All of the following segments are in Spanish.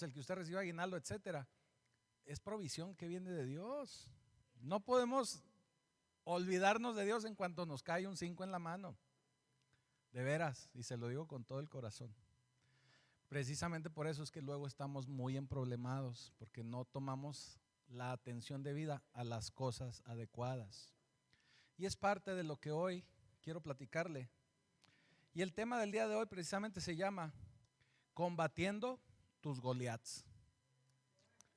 el que usted reciba aguinaldo, etcétera, es provisión que viene de Dios. No podemos olvidarnos de Dios en cuanto nos cae un 5 en la mano. De veras, y se lo digo con todo el corazón. Precisamente por eso es que luego estamos muy emproblemados, porque no tomamos la atención debida a las cosas adecuadas. Y es parte de lo que hoy quiero platicarle. Y el tema del día de hoy precisamente se llama Combatiendo tus Goliats.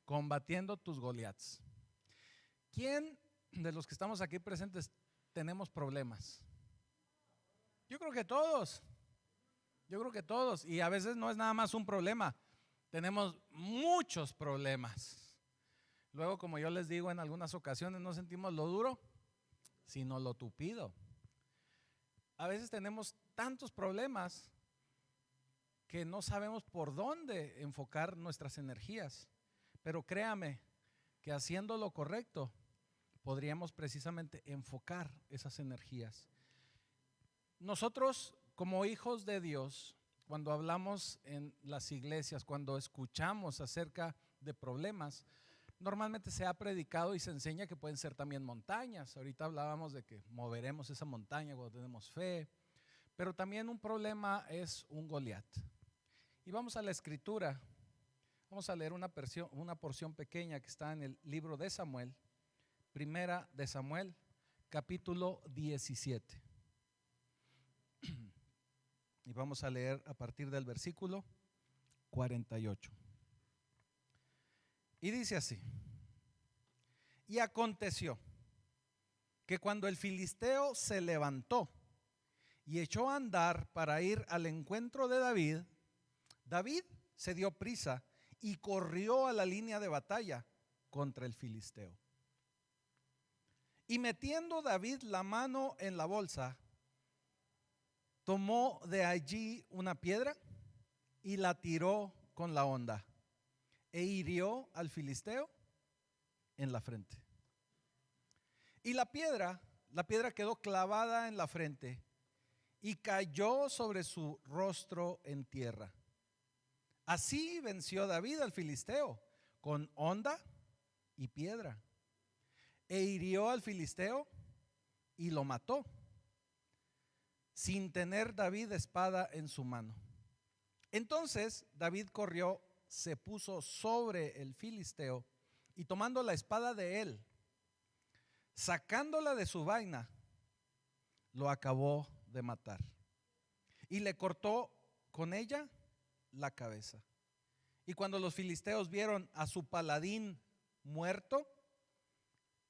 Combatiendo tus Goliats. ¿Quién de los que estamos aquí presentes tenemos problemas? Yo creo que todos. Yo creo que todos. Y a veces no es nada más un problema. Tenemos muchos problemas. Luego, como yo les digo en algunas ocasiones, no sentimos lo duro, sino lo tupido. A veces tenemos tantos problemas que no sabemos por dónde enfocar nuestras energías. Pero créame que haciendo lo correcto podríamos precisamente enfocar esas energías. Nosotros como hijos de Dios, cuando hablamos en las iglesias, cuando escuchamos acerca de problemas, normalmente se ha predicado y se enseña que pueden ser también montañas. Ahorita hablábamos de que moveremos esa montaña cuando tenemos fe, pero también un problema es un Goliat. Y vamos a la escritura, vamos a leer una porción pequeña que está en el libro de Samuel, primera de Samuel, capítulo 17. Y vamos a leer a partir del versículo 48. Y dice así: y aconteció que cuando el filisteo se levantó y echó a andar para ir al encuentro de David, David se dio prisa y corrió a la línea de batalla contra el filisteo. Y metiendo David la mano en la bolsa, tomó de allí una piedra y la tiró con la honda e hirió al filisteo en la frente. Y la piedra quedó clavada en la frente y cayó sobre su rostro en tierra. Así venció David al filisteo con honda y piedra, e hirió al filisteo y lo mató, sin tener David espada en su mano. Entonces David corrió, se puso sobre el filisteo y tomando la espada de él, sacándola de su vaina, lo acabó de matar y le cortó con ella la cabeza. Y cuando los filisteos vieron a su paladín muerto,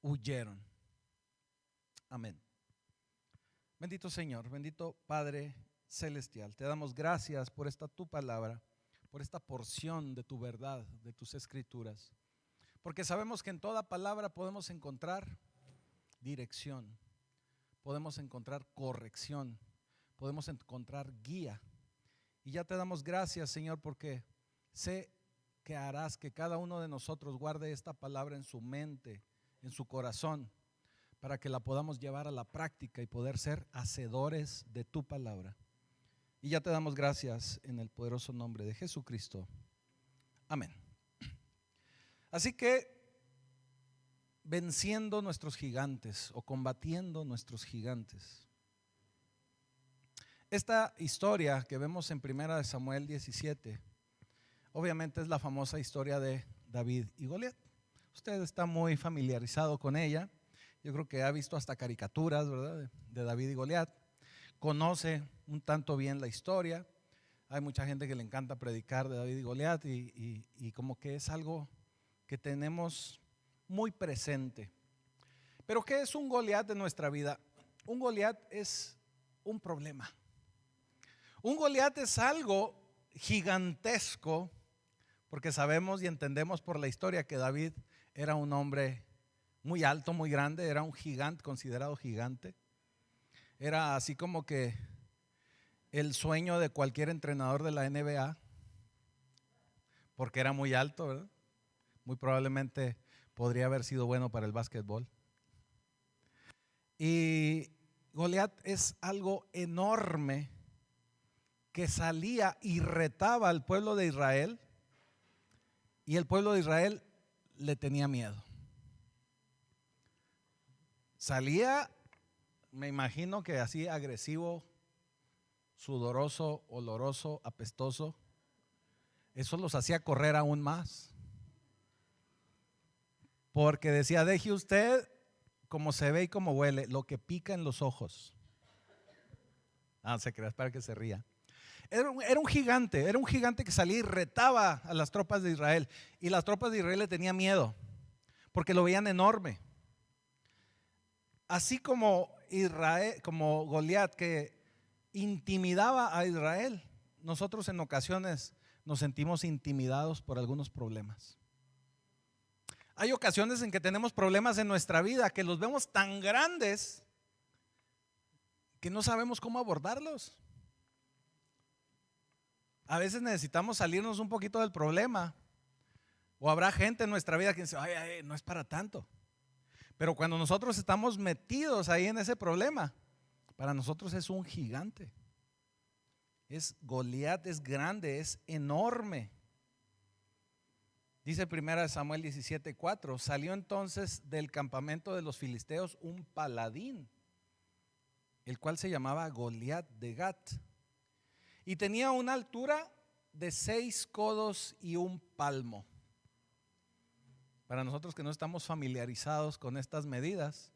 huyeron. Amén. Bendito Señor, bendito Padre Celestial, te damos gracias por esta tu palabra, por esta porción de tu verdad, de tus escrituras, porque sabemos que en toda palabra podemos encontrar dirección, podemos encontrar corrección, podemos encontrar guía. Y ya te damos gracias, Señor, porque sé que harás que cada uno de nosotros guarde esta palabra en su mente, en su corazón, para que la podamos llevar a la práctica y poder ser hacedores de tu palabra. Y ya te damos gracias en el poderoso nombre de Jesucristo. Amén. Así que venciendo nuestros gigantes o combatiendo nuestros gigantes. Esta historia que vemos en 1 Samuel 17, obviamente es la famosa historia de David y Goliat. Usted está muy familiarizado con ella. Yo creo que ha visto hasta caricaturas, ¿verdad?, de David y Goliat. Conoce un tanto bien la historia. Hay mucha gente que le encanta predicar de David y Goliat y como que es algo que tenemos muy presente. Pero ¿qué es un Goliat de nuestra vida? Un Goliat es un problema. Un Goliat es algo gigantesco, porque sabemos y entendemos por la historia que David era un hombre muy alto, muy grande, era un gigante, considerado gigante. Era así como que el sueño de cualquier entrenador de la NBA, porque era muy alto, ¿verdad? Muy probablemente podría haber sido bueno para el básquetbol. Y Goliat es algo enorme que salía y retaba al pueblo de Israel Y el pueblo de Israel le tenía miedo. Salía, me imagino que así agresivo, sudoroso, oloroso, apestoso. Eso los hacía correr aún más. Porque decía, deje usted como se ve y como huele, lo que pica en los ojos. Se crea, para que se ría. Era un gigante que salía y retaba a las tropas de Israel. Y las tropas de Israel le tenían miedo, porque lo veían enorme. Así como Goliat, que intimidaba a Israel, nosotros en ocasiones nos sentimos intimidados por algunos problemas. Hay ocasiones en que tenemos problemas en nuestra vida que los vemos tan grandes que no sabemos cómo abordarlos. A veces necesitamos salirnos un poquito del problema. O habrá gente en nuestra vida que dice, ay, no es para tanto. Pero cuando nosotros estamos metidos ahí en ese problema, para nosotros es un gigante. Goliat es grande, es enorme. Dice 1 Samuel 17:4, salió entonces del campamento de los filisteos un paladín, el cual se llamaba Goliat de Gat, y tenía una altura de 6 codos y un palmo. Para nosotros que no estamos familiarizados con estas medidas,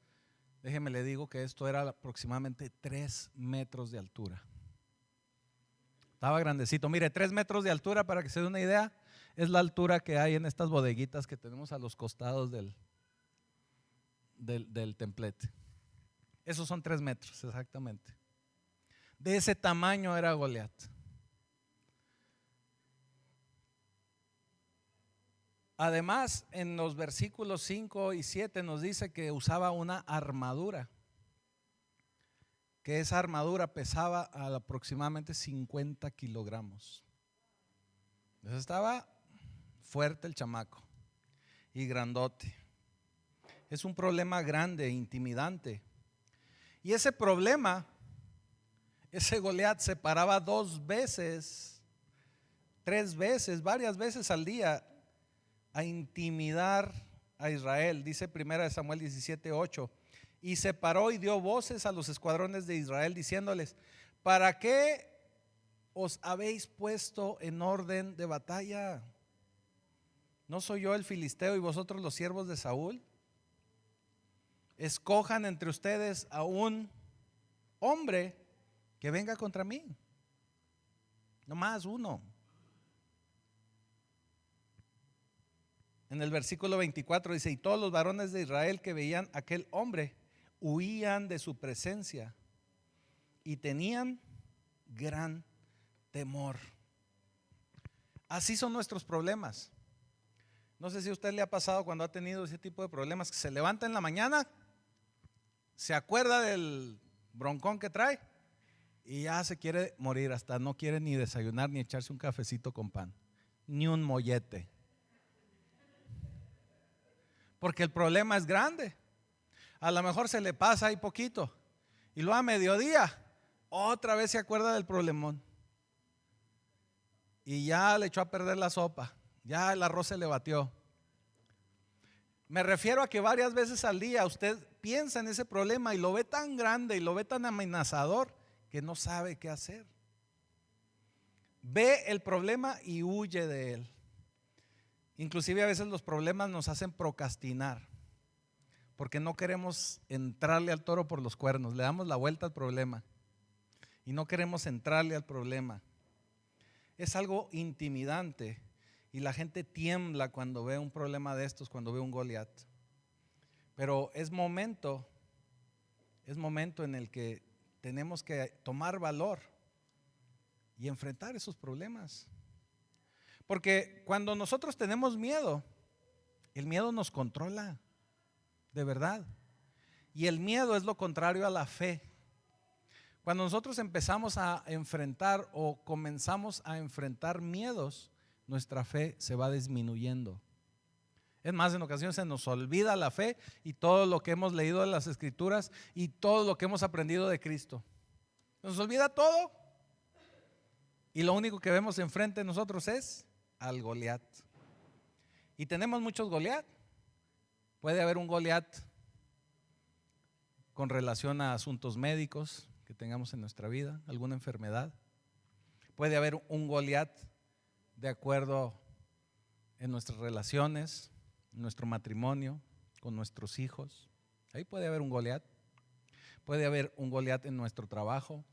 déjeme le digo que esto era aproximadamente 3 metros de altura. Estaba grandecito. Mire, 3 metros de altura, para que se dé una idea, es la altura que hay en estas bodeguitas que tenemos a los costados del templete. Esos son 3 metros exactamente. De ese tamaño era Goliat. Además, en los versículos 5 y 7 nos dice que usaba una armadura, que esa armadura pesaba aproximadamente 50 kilogramos. Entonces estaba fuerte el chamaco y grandote. Es un problema grande, intimidante. Y ese problema, ese Goliat se paraba 2 veces, 3 veces, varias veces al día a intimidar a Israel. Dice 1 Samuel 17:8, y se paró y dio voces a los escuadrones de Israel diciéndoles, ¿para qué os habéis puesto en orden de batalla? ¿No soy yo el filisteo y vosotros los siervos de Saúl? Escojan entre ustedes a un hombre que venga contra mí. No más uno. En el versículo 24 dice, y todos los varones de Israel que veían a aquel hombre huían de su presencia y tenían gran temor. Así son nuestros problemas. No sé si a usted le ha pasado cuando ha tenido ese tipo de problemas, que se levanta en la mañana, se acuerda del broncón que trae y ya se quiere morir, hasta no quiere ni desayunar ni echarse un cafecito con pan, ni un mollete. Porque el problema es grande. A lo mejor se le pasa ahí poquito y luego a mediodía otra vez se acuerda del problemón y ya le echó a perder la sopa, ya el arroz se le batió. Me refiero a que varias veces al día usted piensa en ese problema y lo ve tan grande y lo ve tan amenazador que no sabe qué hacer. Ve el problema y huye de él. Inclusive a veces los problemas nos hacen procrastinar, porque no queremos entrarle al toro por los cuernos, le damos la vuelta al problema y no queremos entrarle al problema. Es algo intimidante y la gente tiembla cuando ve un problema de estos, cuando ve un Goliat. Pero es momento en el que tenemos que tomar valor y enfrentar esos problemas. Porque cuando nosotros tenemos miedo, el miedo nos controla, de verdad. Y el miedo es lo contrario a la fe. Cuando nosotros empezamos a enfrentar o comenzamos a enfrentar miedos, nuestra fe se va disminuyendo. Es más, en ocasiones se nos olvida la fe y todo lo que hemos leído de las Escrituras y todo lo que hemos aprendido de Cristo. Nos olvida todo. Y lo único que vemos enfrente de nosotros es al Goliat. Y tenemos muchos Goliat. Puede haber un Goliat con relación a asuntos médicos que tengamos en nuestra vida, alguna enfermedad. Puede haber un Goliat de acuerdo en nuestras relaciones, en nuestro matrimonio, con nuestros hijos. Ahí puede haber un Goliat. Puede haber un Goliat en nuestro trabajo.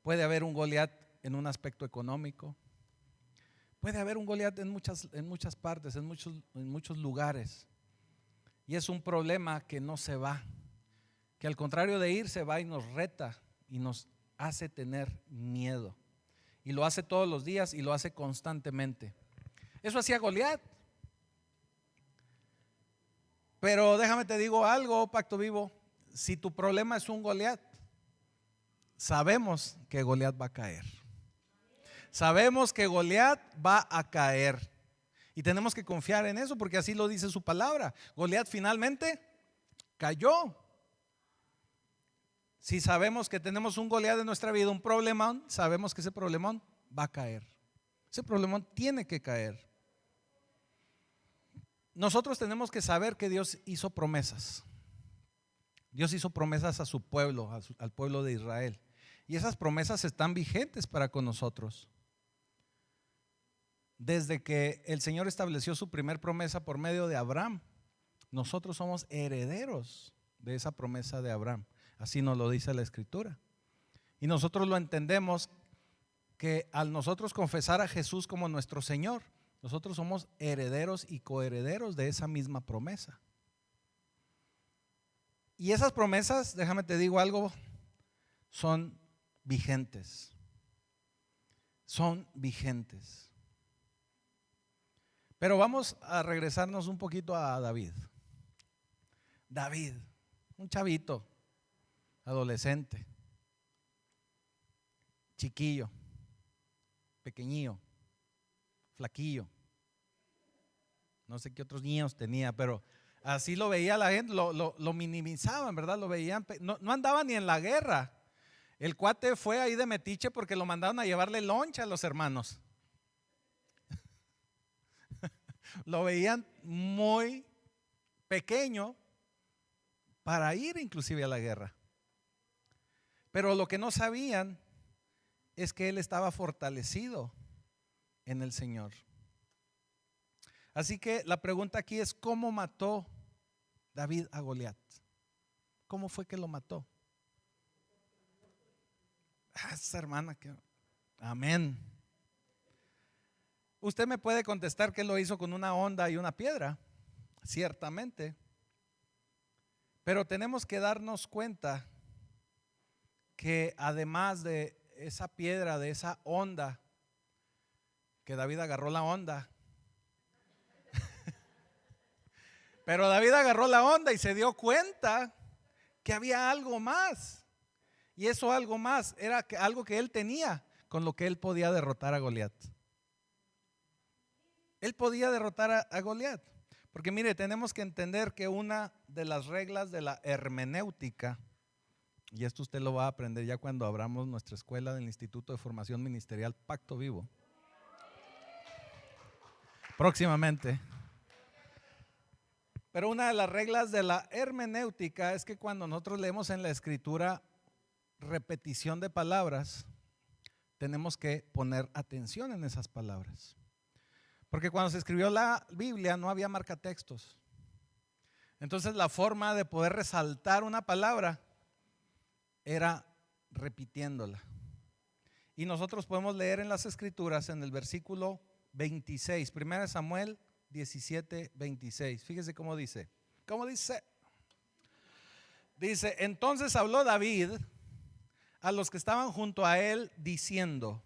Puede haber un Goliat en un aspecto económico. Puede haber un Goliat en muchas partes, en muchos lugares. Y es un problema que no se va, que al contrario de ir, se va y nos reta y nos hace tener miedo. Y lo hace todos los días y lo hace constantemente. Eso hacía Goliat. Pero déjame te digo algo, Pacto Vivo. Si tu problema es un Goliat, sabemos que Goliat va a caer. Sabemos que Goliat va a caer. Y tenemos que confiar en eso porque así lo dice su palabra. Goliat finalmente cayó. Si sabemos que tenemos un Goliat en nuestra vida, un problemón, sabemos que ese problemón va a caer. Ese problemón tiene que caer. Nosotros tenemos que saber que Dios hizo promesas. Dios hizo promesas a su pueblo, al pueblo de Israel. Y esas promesas están vigentes para con nosotros. Desde que el Señor estableció su primer promesa por medio de Abraham, nosotros somos herederos de esa promesa de Abraham. Así nos lo dice la Escritura. Y nosotros lo entendemos que al nosotros confesar a Jesús como nuestro Señor, nosotros somos herederos y coherederos de esa misma promesa. Y esas promesas, déjame te digo algo, son vigentes. Son vigentes. Pero vamos a regresarnos un poquito a David. David, un chavito, adolescente, chiquillo, pequeñillo, flaquillo. No sé qué otros niños tenía, pero así lo veía la gente, lo minimizaban, ¿verdad? Lo veían, no andaba ni en la guerra. El cuate fue ahí de metiche porque lo mandaron a llevarle loncha a los hermanos. Lo veían muy pequeño para ir inclusive a la guerra. Pero lo que no sabían es que él estaba fortalecido en el Señor. Así que la pregunta aquí es: ¿cómo mató David a Goliat? ¿Cómo fue que lo mató? Esa hermana que... Amén. Usted me puede contestar que lo hizo con una honda y una piedra, ciertamente. Pero tenemos que darnos cuenta que además de esa piedra, de esa honda, que David agarró la honda. Pero David agarró la onda y se dio cuenta que había algo más. Y eso algo más era algo que él tenía con lo que él podía derrotar a Goliat. Él podía derrotar a Goliat. Porque mire, tenemos que entender que una de las reglas de la hermenéutica, y esto usted lo va a aprender ya cuando abramos nuestra escuela del Instituto de Formación Ministerial Pacto Vivo, próximamente. Pero una de las reglas de la hermenéutica es que cuando nosotros leemos en la Escritura repetición de palabras, tenemos que poner atención en esas palabras. Porque cuando se escribió la Biblia no había marcatextos. Entonces la forma de poder resaltar una palabra era repitiéndola. Y nosotros podemos leer en las Escrituras en el versículo 26, 1 Samuel 17, 26. Fíjese cómo dice. ¿Cómo dice? Dice: entonces habló David a los que estaban junto a él diciendo: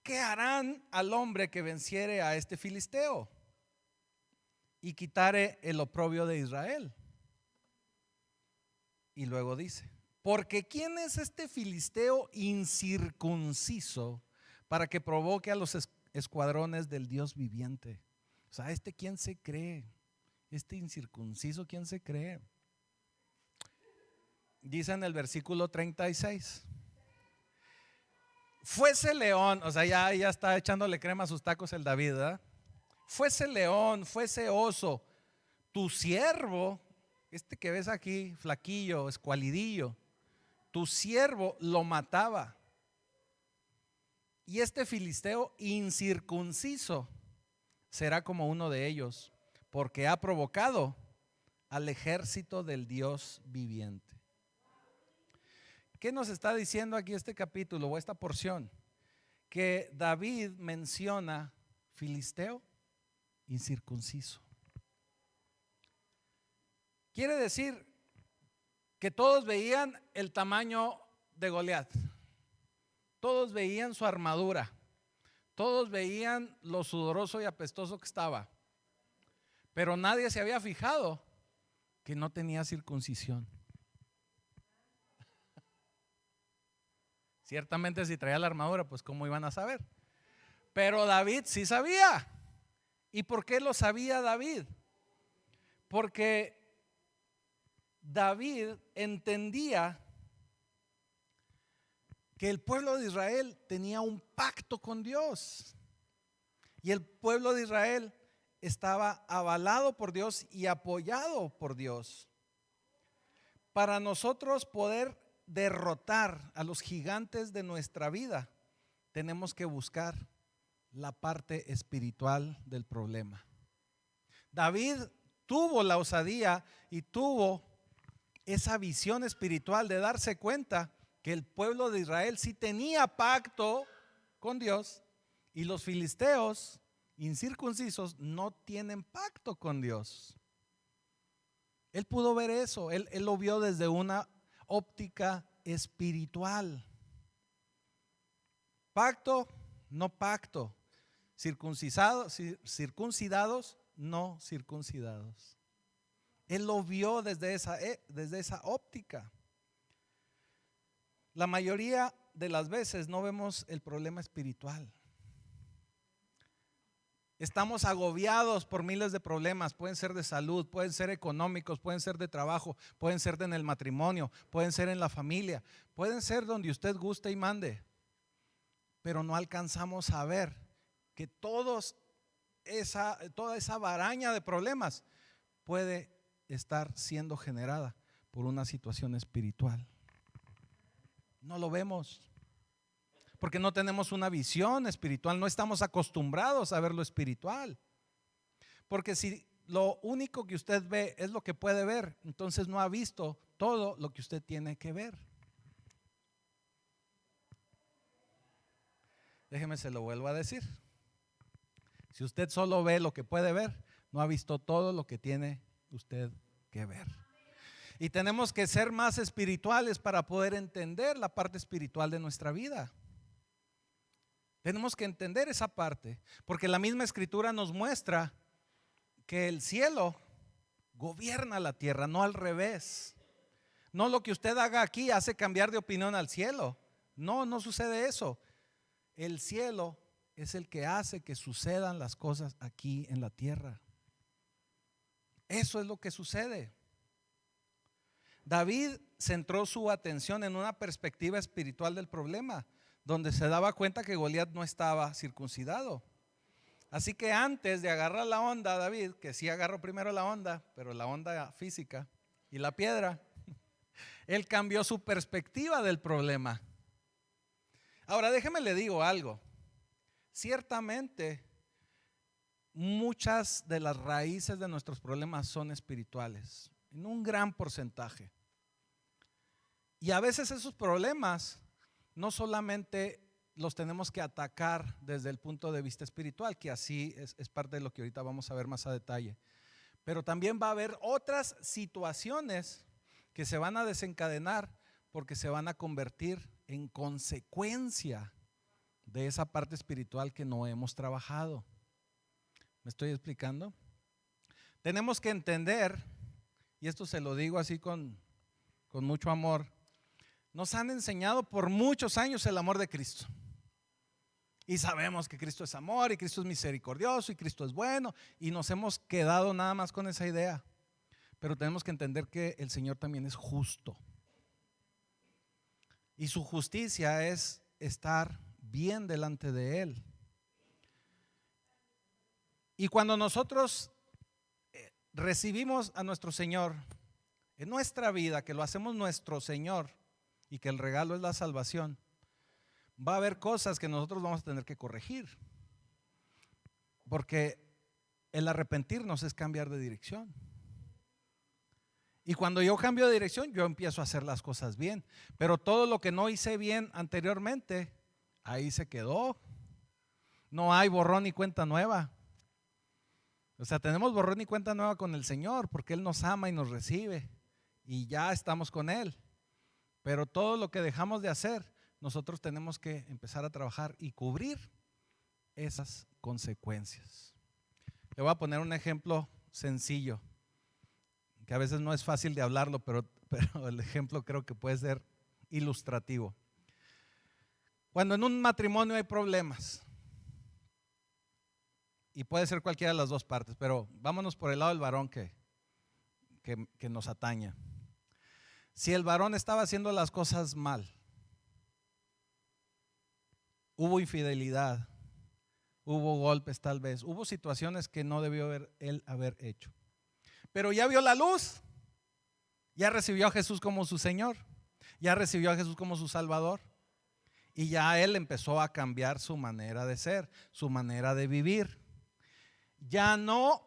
¿qué harán al hombre que venciere a este filisteo y quitare el oprobio de Israel? Y luego dice: porque ¿quién es este filisteo incircunciso para que provoque a los escuadrones del Dios viviente? O sea, ¿quién se cree? Este incircunciso, ¿quién se cree? Dice en el versículo 36: fuese león, o sea, ya está echándole crema a sus tacos el David, ¿verdad? fuese león, fuese oso, tu siervo, este que ves aquí, flaquillo, escualidillo, tu siervo lo mataba. Y este filisteo incircunciso será como uno de ellos, porque ha provocado al ejército del Dios viviente. ¿Qué nos está diciendo aquí este capítulo o esta porción? Que David menciona filisteo incircunciso. Quiere decir que todos veían el tamaño de Goliat, todos veían su armadura, todos veían lo sudoroso y apestoso que estaba, pero nadie se había fijado que no tenía circuncisión. Ciertamente si traía la armadura, pues cómo iban a saber. Pero David sí sabía. ¿Y por qué lo sabía David? Porque David entendía que el pueblo de Israel tenía un pacto con Dios. Y el pueblo de Israel estaba avalado por Dios y apoyado por Dios. Para nosotros poder derrotar a los gigantes de nuestra vida, tenemos que buscar la parte espiritual del problema. David tuvo la osadía y tuvo esa visión espiritual de darse cuenta que el pueblo de Israel sí tenía pacto con Dios y los filisteos incircuncisos no tienen pacto con Dios. Él pudo ver eso, él lo vio desde una óptica espiritual. Pacto, no pacto. Circuncidados, no circuncidados. Él lo vio desde esa óptica. La mayoría de las veces no vemos el problema espiritual. Estamos agobiados por miles de problemas, pueden ser de salud, pueden ser económicos, pueden ser de trabajo, pueden ser en el matrimonio, pueden ser en la familia, pueden ser donde usted guste y mande. Pero no alcanzamos a ver que toda esa maraña de problemas puede estar siendo generada por una situación espiritual. No lo vemos. Porque no tenemos una visión espiritual, no estamos acostumbrados a ver lo espiritual. Porque si lo único que usted ve es lo que puede ver, entonces no ha visto todo lo que usted tiene que ver. Déjeme se lo vuelvo a decir. Si usted solo ve lo que puede ver, no ha visto todo lo que tiene usted que ver. Y tenemos que ser más espirituales para poder entender la parte espiritual de nuestra vida. Tenemos que entender esa parte, porque la misma escritura nos muestra que el cielo gobierna la tierra, no al revés. No lo que usted haga aquí hace cambiar de opinión al cielo. No, no sucede eso. El cielo es el que hace que sucedan las cosas aquí en la tierra. Eso es lo que sucede. David centró su atención en una perspectiva espiritual del problema, donde se daba cuenta que Goliat no estaba circuncidado. Así que antes de agarrar la onda, David, que sí agarró primero la onda, pero la onda física y la piedra, él cambió su perspectiva del problema. Ahora déjeme le digo algo. Ciertamente muchas de las raíces de nuestros problemas son espirituales, en un gran porcentaje. Y a veces esos problemas no solamente los tenemos que atacar desde el punto de vista espiritual, que así es parte de lo que ahorita vamos a ver más a detalle, pero también va a haber otras situaciones que se van a desencadenar porque se van a convertir en consecuencia de esa parte espiritual que no hemos trabajado. ¿Me estoy explicando? Tenemos que entender, y esto se lo digo así con mucho amor, nos han enseñado por muchos años el amor de Cristo. Y sabemos que Cristo es amor y Cristo es misericordioso y Cristo es bueno, y nos hemos quedado nada más con esa idea. Pero tenemos que entender que el Señor también es justo. Y su justicia es estar bien delante de Él. Y cuando nosotros recibimos a nuestro Señor en nuestra vida, que lo hacemos nuestro Señor y que el regalo es la salvación, va a haber cosas que nosotros vamos a tener que corregir, porque el arrepentirnos es cambiar de dirección. Y cuando yo cambio de dirección, yo empiezo a hacer las cosas bien, pero todo lo que no hice bien anteriormente, ahí se quedó. No hay borrón y cuenta nueva. O sea, tenemos borrón y cuenta nueva con el Señor, porque Él nos ama y nos recibe y ya estamos con Él. Pero todo lo que dejamos de hacer, nosotros tenemos que empezar a trabajar y cubrir esas consecuencias. Le voy a poner un ejemplo sencillo, que a veces no es fácil de hablarlo, pero el ejemplo creo que puede ser ilustrativo. Cuando en un matrimonio hay problemas, y puede ser cualquiera de las dos partes, pero vámonos por el lado del varón que nos atañe. Si el varón estaba haciendo las cosas mal, hubo infidelidad, hubo golpes tal vez, hubo situaciones que no debió él haber hecho, pero ya vio la luz, ya recibió a Jesús como su Señor, ya recibió a Jesús como su Salvador, y ya él empezó a cambiar su manera de ser, su manera de vivir. Ya no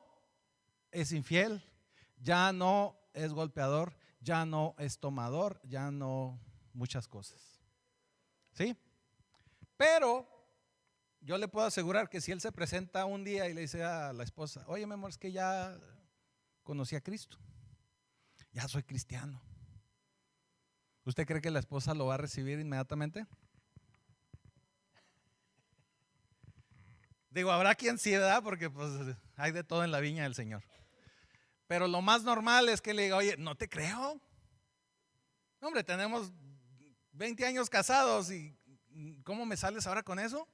es infiel, ya no es golpeador, ya no es tomador, ya no muchas cosas. ¿Sí? Pero yo le puedo asegurar que si él se presenta un día y le dice a la esposa, oye mi amor, es que ya conocí a Cristo, ya soy cristiano, ¿usted cree que la esposa lo va a recibir inmediatamente? Digo, habrá quien sí, ¿verdad? Porque pues hay de todo en la viña del Señor. Pero lo más normal es que le diga, oye, no te creo. Hombre, tenemos 20 años casados y ¿cómo me sales ahora con eso?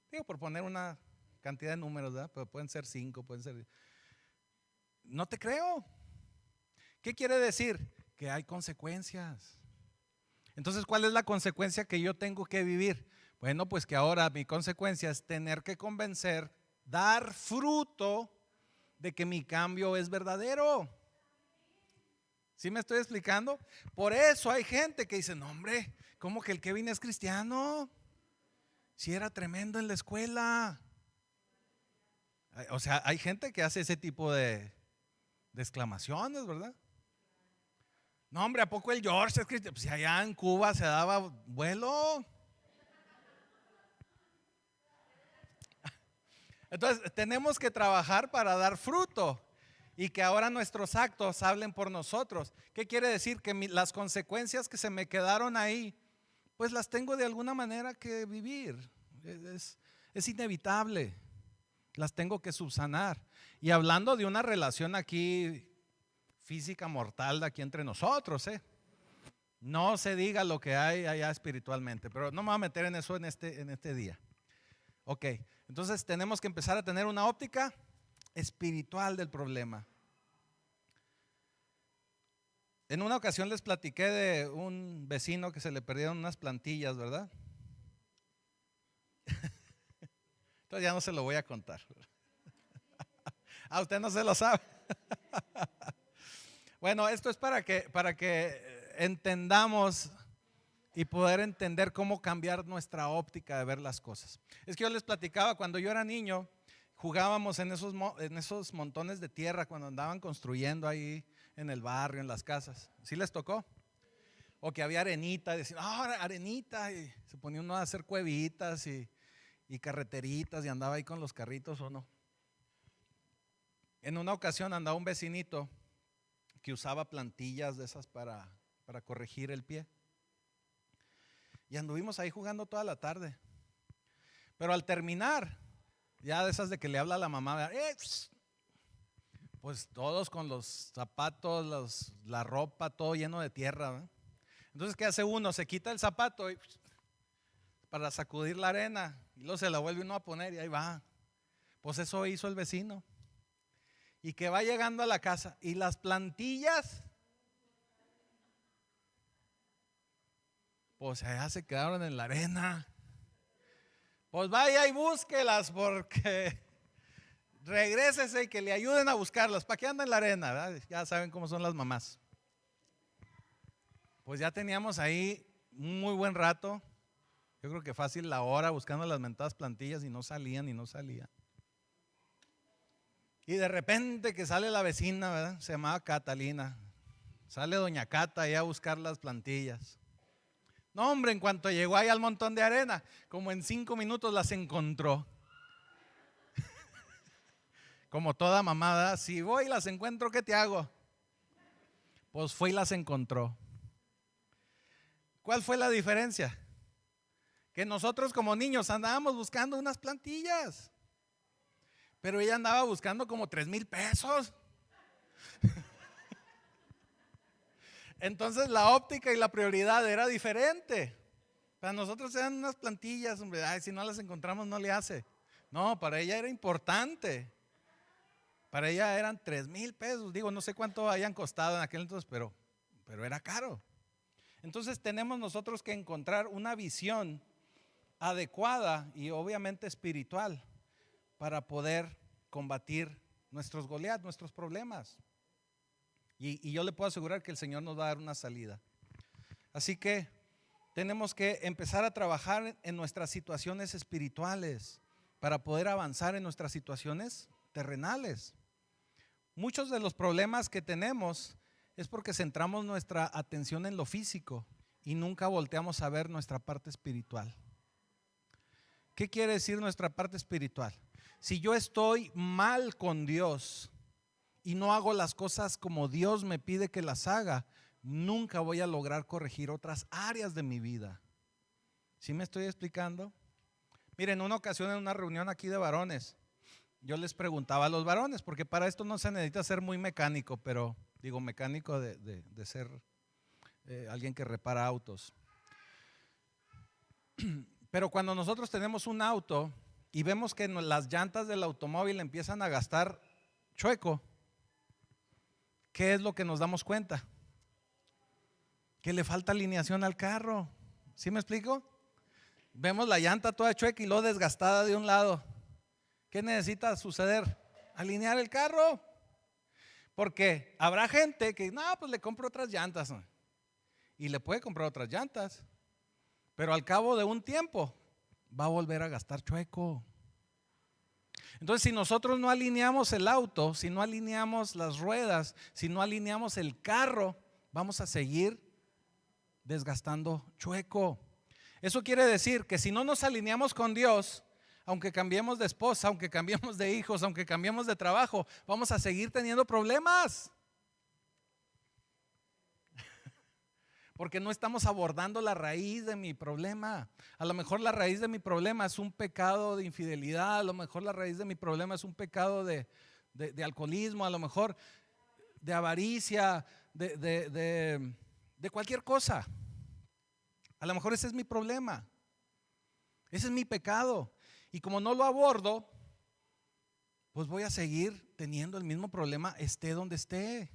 Digo, por poner una cantidad de números, ¿verdad? Pero pueden ser 5, pueden ser... No te creo. ¿Qué quiere decir? Que hay consecuencias. Entonces, ¿cuál es la consecuencia que yo tengo que vivir? Bueno, pues que ahora mi consecuencia es tener que convencer, dar fruto de que mi cambio es verdadero. ¿Sí me estoy explicando? Por eso hay gente que dice, no hombre, ¿cómo que el Kevin es cristiano? Si era tremendo en la escuela. O sea, hay gente que hace ese tipo de exclamaciones, ¿verdad? No hombre, ¿a poco el George es cristiano? Pues si allá en Cuba se daba vuelo. Entonces tenemos que trabajar para dar fruto y que ahora nuestros actos hablen por nosotros. ¿Qué quiere decir? Que las consecuencias que se me quedaron ahí, pues las tengo de alguna manera que vivir. Es inevitable, las tengo que subsanar. Y hablando de una relación aquí física mortal de aquí entre nosotros, no se diga lo que hay allá espiritualmente, pero no me voy a meter en eso en este día. Ok, entonces tenemos que empezar a tener una óptica espiritual del problema. En una ocasión les platiqué de un vecino que se le perdieron unas plantillas, ¿verdad? Entonces ya no se lo voy a contar. Usted no se lo sabe. Bueno, esto es para que entendamos y poder entender cómo cambiar nuestra óptica de ver las cosas. Es que yo les platicaba, cuando yo era niño, jugábamos en esos montones de tierra cuando andaban construyendo ahí en el barrio, en las casas. ¿Sí les tocó? O que había arenita, y decían, arenita, y se ponía uno a hacer cuevitas y carreteritas y andaba ahí con los carritos o no. En una ocasión andaba un vecinito que usaba plantillas de esas para corregir el pie. Y anduvimos ahí jugando toda la tarde. Pero al terminar, ya de esas de que le habla a la mamá, pues todos con los zapatos, la ropa, todo lleno de tierra, ¿verdad? Entonces, ¿qué hace uno? Se quita el zapato para sacudir la arena y luego se la vuelve uno a poner y ahí va. Pues eso hizo el vecino. Y que va llegando a la casa y las plantillas, pues allá se quedaron en la arena. Pues vaya y búsquelas porque regrésese y que le ayuden a buscarlas. ¿Para qué anda en la arena? ¿Verdad? Ya saben cómo son las mamás. Pues ya teníamos ahí un muy buen rato. Yo creo que fácil la hora buscando las mentadas plantillas y no salían y no salían. Y de repente que sale la vecina, ¿verdad? Se llamaba Catalina. Sale doña Cata ahí a buscar las plantillas. No, hombre, en cuanto llegó ahí al montón de arena, como en 5 minutos las encontró. Como toda mamada, si voy y las encuentro, ¿qué te hago? Pues fue y las encontró. ¿Cuál fue la diferencia? Que nosotros como niños andábamos buscando unas plantillas, pero ella andaba buscando como 3,000 pesos. Entonces la óptica y la prioridad era diferente. Para nosotros eran unas plantillas, hombre, ay, si no las encontramos no le hace. No, para ella era importante. Para ella eran 3,000 pesos. Digo, no sé cuánto hayan costado en aquel entonces, pero era caro. Entonces tenemos nosotros que encontrar una visión adecuada y obviamente espiritual para poder combatir nuestros Goliat, nuestros problemas. Y yo le puedo asegurar que el Señor nos va a dar una salida. Así que tenemos que empezar a trabajar en nuestras situaciones espirituales para poder avanzar en nuestras situaciones terrenales. Muchos de los problemas que tenemos es porque centramos nuestra atención en lo físico y nunca volteamos a ver nuestra parte espiritual. ¿Qué quiere decir nuestra parte espiritual? Si yo estoy mal con Dios y no hago las cosas como Dios me pide que las haga, nunca voy a lograr corregir otras áreas de mi vida. ¿Sí me estoy explicando? Miren, en una ocasión en una reunión aquí de varones, yo les preguntaba a los varones, porque para esto no se necesita ser muy mecánico, pero digo mecánico de ser alguien que repara autos. Pero cuando nosotros tenemos un auto y vemos que las llantas del automóvil empiezan a gastar chueco, ¿qué es lo que nos damos cuenta? Que le falta alineación al carro. ¿Sí me explico? Vemos la llanta toda chueca y luego desgastada de un lado. ¿Qué necesita suceder? Alinear el carro. Porque habrá gente que, no, pues le compro otras llantas. Y le puede comprar otras llantas. Pero al cabo de un tiempo va a volver a gastar chueco. Entonces, si nosotros no alineamos el auto, si no alineamos las ruedas, si no alineamos el carro, vamos a seguir desgastando chueco. Eso quiere decir que si no nos alineamos con Dios, aunque cambiemos de esposa, aunque cambiemos de hijos, aunque cambiemos de trabajo, vamos a seguir teniendo problemas. Porque no estamos abordando la raíz de mi problema. A lo mejor la raíz de mi problema es un pecado de infidelidad, a lo mejor la raíz de mi problema es un pecado de alcoholismo, a lo mejor de avaricia, de cualquier cosa. A lo mejor ese es mi problema, ese es mi pecado. Y como no lo abordo, pues voy a seguir teniendo el mismo problema, esté donde esté.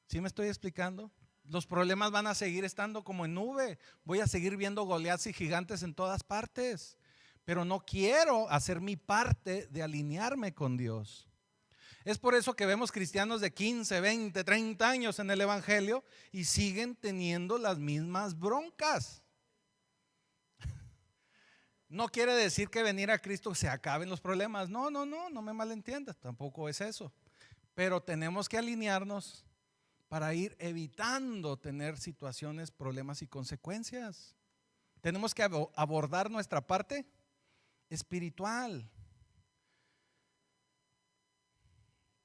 ¿Sí me estoy explicando? Los problemas van a seguir estando como en nube. Voy a seguir viendo Goliaths y gigantes en todas partes. Pero no quiero hacer mi parte de alinearme con Dios. Es por eso que vemos cristianos de 15, 20, 30 años en el evangelio y siguen teniendo las mismas broncas. No quiere decir que venir a Cristo se acaben los problemas. No me malentiendas, tampoco es eso. Pero tenemos que alinearnos para ir evitando tener situaciones, problemas y consecuencias. Tenemos que abordar nuestra parte espiritual.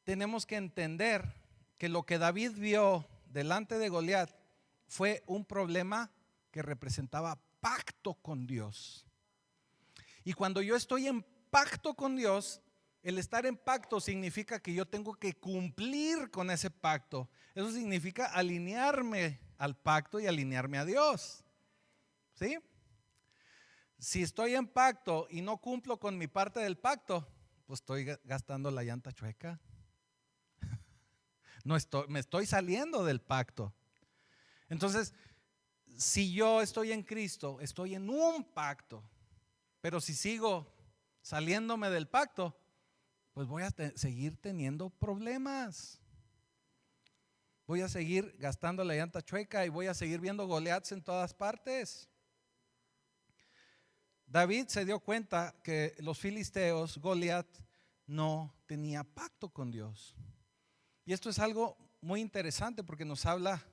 Tenemos que entender que lo que David vio delante de Goliat fue un problema que representaba pacto con Dios. Y cuando yo estoy en pacto con Dios, el estar en pacto significa que yo tengo que cumplir con ese pacto. Eso significa alinearme al pacto y alinearme a Dios. ¿Sí? Si estoy en pacto y no cumplo con mi parte del pacto, pues estoy gastando la llanta chueca. Me estoy saliendo del pacto. Entonces, si yo estoy en Cristo, estoy en un pacto. Pero si sigo saliéndome del pacto, pues voy a seguir teniendo problemas. Voy a seguir gastando la llanta chueca y voy a seguir viendo Goliaths en todas partes. David se dio cuenta que los filisteos, Goliat, no tenía pacto con Dios. Y esto es algo muy interesante porque nos habla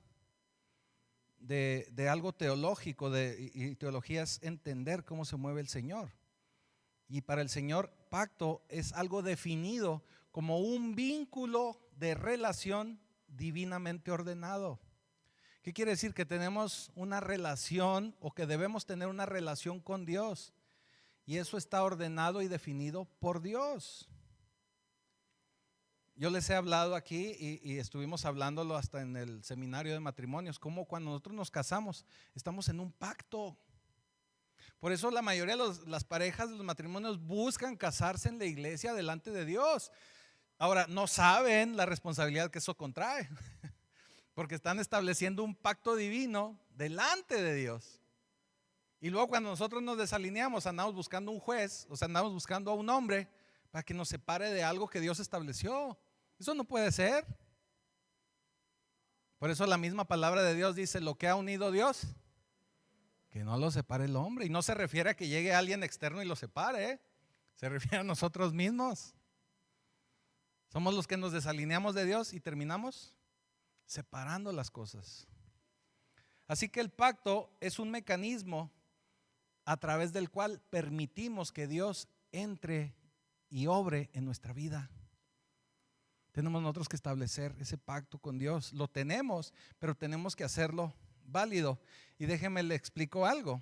de algo teológico, y teología es entender cómo se mueve el Señor. Y para el Señor, pacto es algo definido como un vínculo de relación divinamente ordenado. ¿Qué quiere decir? Que tenemos una relación, o que debemos tener una relación con Dios, y eso está ordenado y definido por Dios. Yo les he hablado aquí y estuvimos hablándolo hasta en el seminario de matrimonios, como cuando nosotros nos casamos, estamos en un pacto. Por eso la mayoría de las parejas de los matrimonios buscan casarse en la iglesia delante de Dios. Ahora, no saben la responsabilidad que eso contrae, porque están estableciendo un pacto divino delante de Dios. Y luego cuando nosotros nos desalineamos, andamos buscando un juez, o sea, andamos buscando a un hombre para que nos separe de algo que Dios estableció. Eso no puede ser. Por eso la misma palabra de Dios dice: lo que ha unido Dios, que no lo separe el hombre. Y no se refiere a que llegue alguien externo y lo separe, se refiere a nosotros mismos. Somos los que nos desalineamos de Dios y terminamos separando las cosas. Así que el pacto es un mecanismo a través del cual permitimos que Dios entre y obre en nuestra vida. Tenemos nosotros que establecer ese pacto con Dios. Lo tenemos, pero tenemos que hacerlo válido. Y déjeme le explico algo.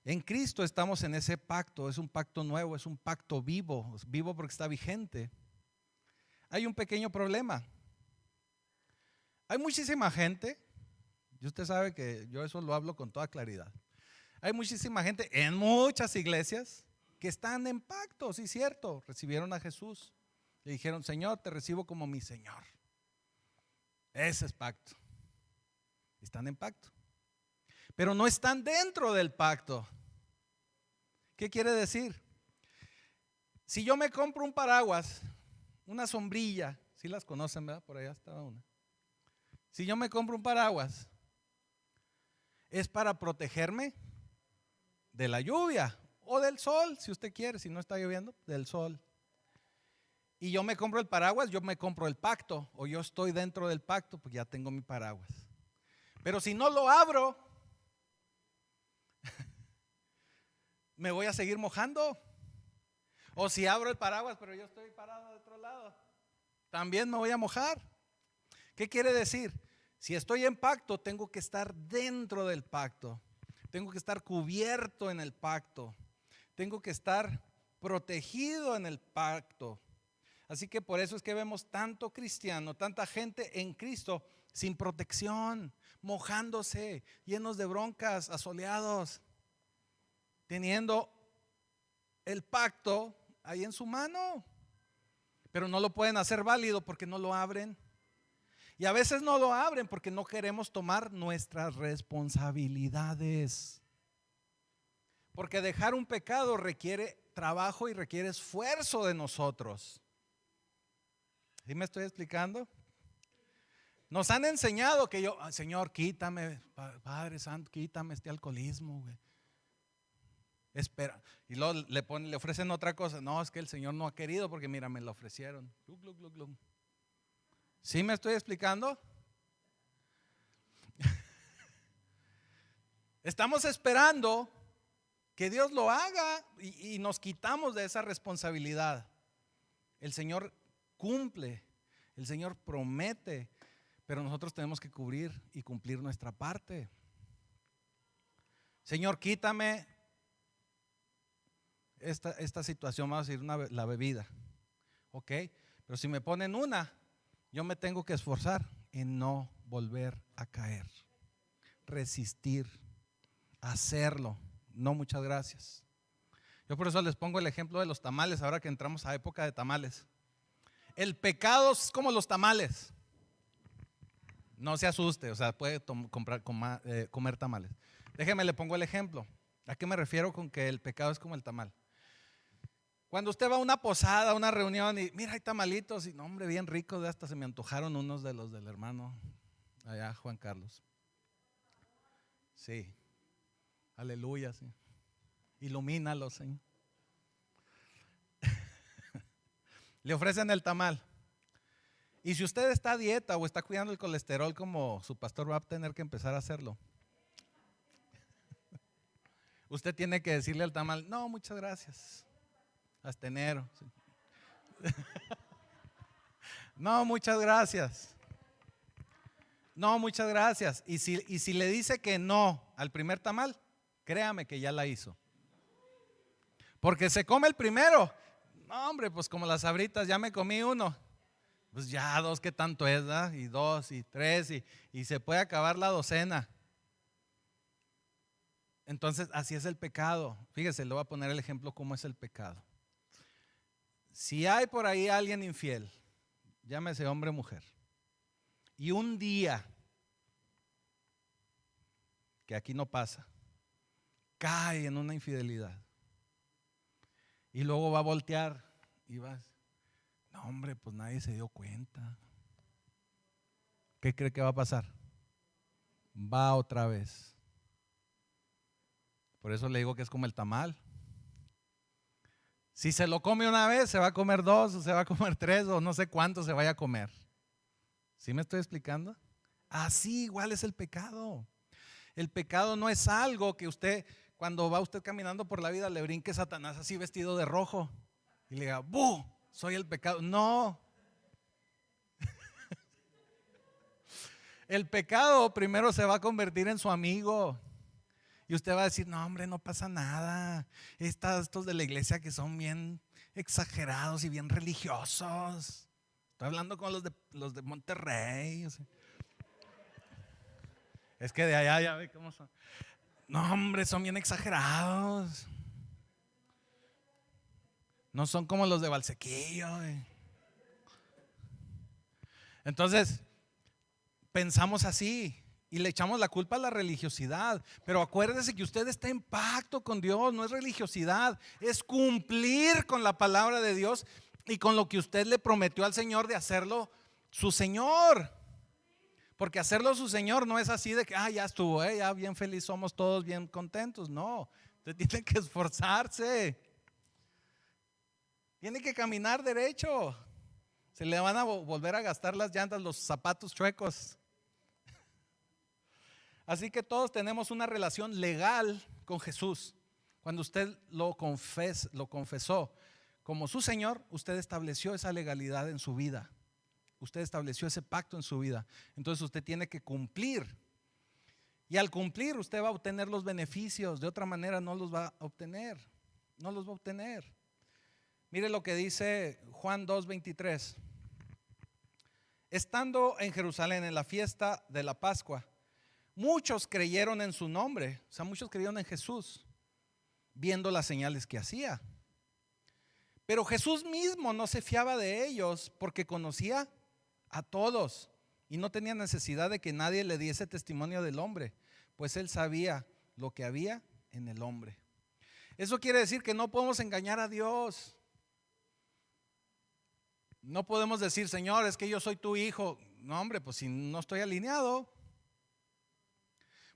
En Cristo estamos en ese pacto. Es un pacto nuevo, es un pacto vivo. Es vivo porque está vigente. Hay un pequeño problema. Hay muchísima gente, y usted sabe que yo eso lo hablo con toda claridad. Hay muchísima gente en muchas iglesias que están en pacto, sí, cierto. Recibieron a Jesús. Le dijeron: Señor, te recibo como mi Señor. Ese es pacto. Están en pacto, pero no están dentro del pacto. ¿Qué quiere decir? Si yo me compro un paraguas, una sombrilla, si las conocen, ¿verdad? Por allá estaba una. Si yo me compro un paraguas, es para protegerme de la lluvia o del sol, si usted quiere, si no está lloviendo, del sol. Y yo me compro el paraguas, yo me compro el pacto, o yo estoy dentro del pacto, pues ya tengo mi paraguas. Pero si no lo abro, me voy a seguir mojando. O si abro el paraguas, pero yo estoy parado de otro lado, también me voy a mojar. ¿Qué quiere decir? Si estoy en pacto, tengo que estar dentro del pacto. Tengo que estar cubierto en el pacto. Tengo que estar protegido en el pacto. Así que por eso es que vemos tanto cristiano, tanta gente en Cristo sin protección, mojándose, llenos de broncas, asoleados, teniendo el pacto ahí en su mano, pero no lo pueden hacer válido porque no lo abren. Y a veces no lo abren porque no queremos tomar nuestras responsabilidades. Porque dejar un pecado requiere trabajo y requiere esfuerzo de nosotros. ¿Sí me estoy explicando? Nos han enseñado que yo: Señor, quítame, Padre Santo, quítame este alcoholismo, güey. Espera. Y luego le ofrecen otra cosa. No, es que el Señor no ha querido porque mira, me lo ofrecieron. ¿Sí me estoy explicando? Estamos esperando que Dios lo haga y nos quitamos de esa responsabilidad. El Señor cumple, el Señor promete, pero nosotros tenemos que cubrir y cumplir nuestra parte. Señor, quítame esta situación, vamos a decir, la bebida. Ok, pero si me ponen una, yo me tengo que esforzar en no volver a caer, resistir, hacerlo. No, muchas gracias. Yo por eso les pongo el ejemplo de los tamales, ahora que entramos a época de tamales. El pecado es como los tamales. No se asuste, o sea, puede comer tamales. Déjeme, le pongo el ejemplo. ¿A qué me refiero con que el pecado es como el tamal? Cuando usted va a una posada, a una reunión y mira, hay tamalitos y no, hombre, bien ricos, hasta se me antojaron unos de los del hermano allá, Juan Carlos. Sí, aleluya, sí. Ilumínalo, Señor. Le ofrecen el tamal. Y si usted está a dieta o está cuidando el colesterol como su pastor, va a tener que empezar a hacerlo. Usted tiene que decirle al tamal, no, muchas gracias. Hasta enero. Sí. No, muchas gracias. No, muchas gracias. Y si le dice que no al primer tamal, créame que ya la hizo. Porque se come el primero. No, hombre, pues como las sabritas, ya me comí uno. Pues ya dos, ¿qué tanto es? ¿Da? Y dos, y tres, y se puede acabar la docena. Entonces, así es el pecado. Fíjese, le voy a poner el ejemplo cómo es el pecado. Si hay por ahí alguien infiel, llámese hombre o mujer, y un día, que aquí no pasa, cae en una infidelidad, y luego va a voltear y va, no hombre, pues nadie se dio cuenta. ¿Qué cree que va a pasar? Va otra vez. Por eso le digo que es como el tamal. Si se lo come una vez, se va a comer dos, o se va a comer tres, o no sé cuánto se vaya a comer. ¿Sí me estoy explicando? Así igual es el pecado. El pecado no es algo que usted, cuando va usted caminando por la vida, le brinque Satanás así vestido de rojo y le diga, ¡buh! Soy el pecado. No. El pecado primero se va a convertir en su amigo. Y usted va a decir, no hombre, no pasa nada. Estos de la iglesia que son bien exagerados y bien religiosos. Estoy hablando con los de Monterrey. O sea. Es que de allá ya ve cómo son. No hombre, son bien exagerados. No son como los de Valsequillo. Entonces, pensamos así. Y le echamos la culpa a la religiosidad. Pero acuérdese que usted está en pacto con Dios. No es religiosidad. Es cumplir con la palabra de Dios y con lo que usted le prometió al Señor de hacerlo su Señor. Porque hacerlo su Señor no es así de que ya estuvo, ya bien feliz somos todos, bien contentos. No, usted tiene que esforzarse. Tiene que caminar derecho. Se le van a volver a gastar las llantas, los zapatos chuecos. Así que todos tenemos una relación legal con Jesús. Cuando usted lo confesó como su Señor, usted estableció esa legalidad en su vida. Usted estableció ese pacto en su vida. Entonces usted tiene que cumplir. Y al cumplir usted va a obtener los beneficios. De otra manera no los va a obtener. No los va a obtener. Mire lo que dice Juan 2:23. Estando en Jerusalén en la fiesta de la Pascua, muchos creyeron en su nombre, o sea, muchos creyeron en Jesús, viendo las señales que hacía. Pero Jesús mismo no se fiaba de ellos porque conocía a todos y no tenía necesidad de que nadie le diese testimonio del hombre, pues él sabía lo que había en el hombre. Eso quiere decir que no podemos engañar a Dios. No podemos decir, Señor, es que yo soy tu hijo. No, hombre, pues si no estoy alineado.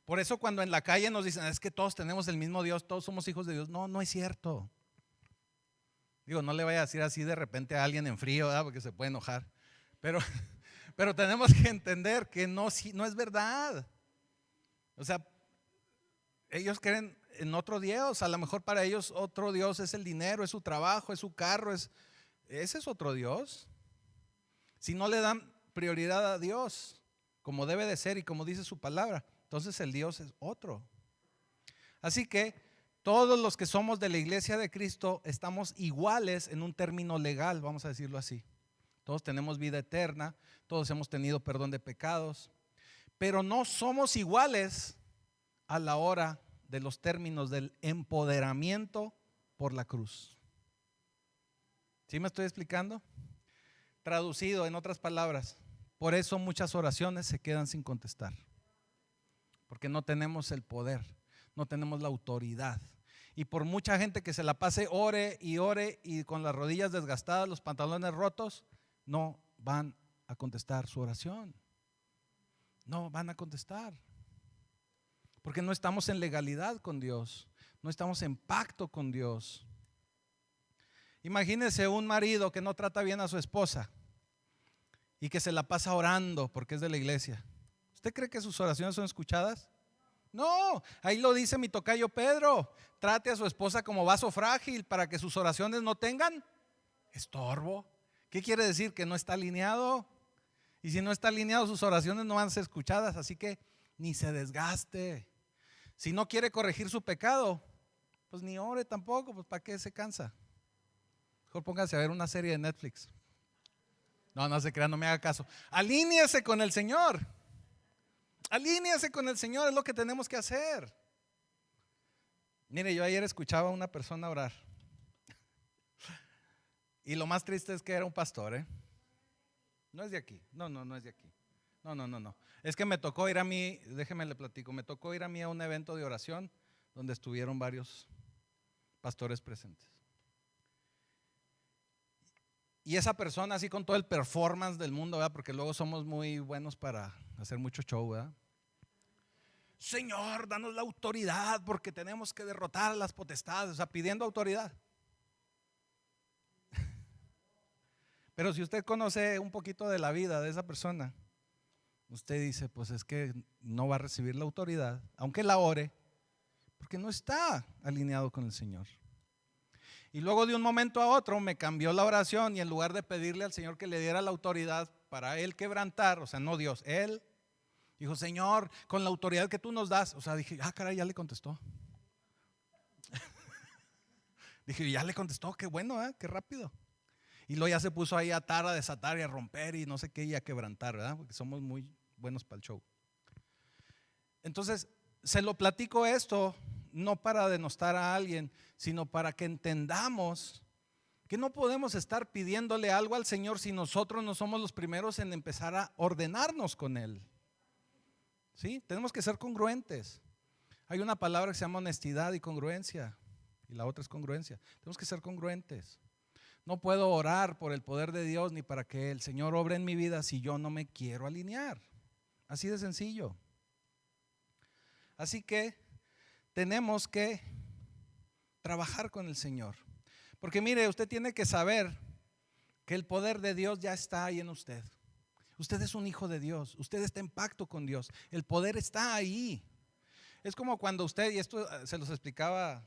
Por eso cuando en la calle nos dicen, es que todos tenemos el mismo Dios, todos somos hijos de Dios. No, no es cierto. Digo, no le vaya a decir así de repente a alguien en frío, ¿verdad? Porque se puede enojar. Pero tenemos que entender que no es verdad. O sea, ellos creen en otro Dios. A lo mejor para ellos otro Dios es el dinero, es su trabajo, es su carro. Ese es otro Dios. Si no le dan prioridad a Dios, como debe de ser y como dice su palabra, entonces el Dios es otro. Así que todos los que somos de la iglesia de Cristo estamos iguales en un término legal, vamos a decirlo así. Todos tenemos vida eterna, todos hemos tenido perdón de pecados, pero no somos iguales a la hora de los términos del empoderamiento por la cruz. ¿Sí me estoy explicando? Traducido en otras palabras, por eso muchas oraciones se quedan sin contestar, porque no tenemos el poder, no tenemos la autoridad. y por mucha gente que se la pase ore y con las rodillas desgastadas, los pantalones rotos, no van a contestar su oración. No van a contestar. Porque no estamos en legalidad con Dios, no estamos en pacto con Dios. Imagínese un marido que no trata bien a su esposa y que se la pasa orando porque es de la iglesia. ¿Usted cree que sus oraciones son escuchadas? No, ahí lo dice mi tocayo Pedro. Trate a su esposa como vaso frágil para que sus oraciones no tengan estorbo. ¿Qué quiere decir? Que no está alineado. Y si no está alineado, sus oraciones no van a ser escuchadas. Así que ni se desgaste. Si no quiere corregir su pecado, pues ni ore tampoco. Pues ¿para qué se cansa? Mejor póngase a ver una serie de Netflix. No se crea, no me haga caso. Alíñese con el Señor. Alíñese con el Señor, es lo que tenemos que hacer. Mire, yo ayer escuchaba a una persona orar. Y lo más triste es que era un pastor, No es de aquí. No es de aquí. No. Es que me tocó ir a mí, déjeme le platico, me tocó ir a mí a un evento de oración donde estuvieron varios pastores presentes. Y esa persona así con todo el performance del mundo, ¿verdad? Porque luego somos muy buenos para hacer mucho show, ¿verdad? Señor, danos la autoridad porque tenemos que derrotar a las potestades, o sea, pidiendo autoridad. Pero si usted conoce un poquito de la vida de esa persona, usted dice, pues es que no va a recibir la autoridad, aunque la ore, porque no está alineado con el Señor. Y luego de un momento a otro me cambió la oración y en lugar de pedirle al Señor que le diera la autoridad para él quebrantar, o sea, no Dios, él dijo, Señor, con la autoridad que tú nos das, o sea, dije, caray, ya le contestó. Dije, ya le contestó, qué bueno, qué rápido. Y luego ya se puso ahí a atar, a desatar y a romper y no sé qué y a quebrantar, ¿verdad? Porque somos muy buenos para el show. Entonces, se lo platico esto no para denostar a alguien, sino para que entendamos que no podemos estar pidiéndole algo al Señor si nosotros no somos los primeros en empezar a ordenarnos con Él. ¿Sí? Tenemos que ser congruentes. Hay una palabra que se llama honestidad y congruencia, y la otra es congruencia. Tenemos que ser congruentes. No puedo orar por el poder de Dios ni para que el Señor obre en mi vida si yo no me quiero alinear. Así de sencillo. Así que tenemos que trabajar con el Señor. Porque mire, usted tiene que saber que el poder de Dios ya está ahí en usted. Usted es un hijo de Dios, usted está en pacto con Dios, el poder está ahí. Es como cuando usted, y esto se los explicaba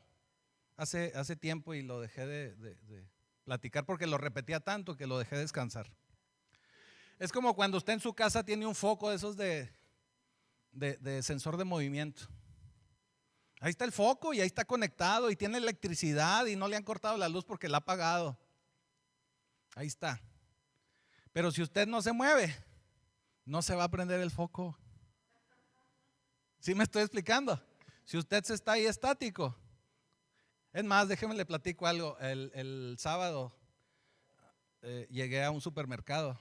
hace tiempo y lo dejé de platicar porque lo repetía tanto que lo dejé descansar. Es como cuando usted en su casa tiene un foco de esos de sensor de movimiento. Ahí está el foco y ahí está conectado y tiene electricidad y no le han cortado la luz porque la ha apagado. Ahí está. Pero si usted no se mueve, no se va a prender el foco. ¿Sí me estoy explicando? Si usted se está ahí estático. Es más, déjeme le platico algo. El sábado llegué a un supermercado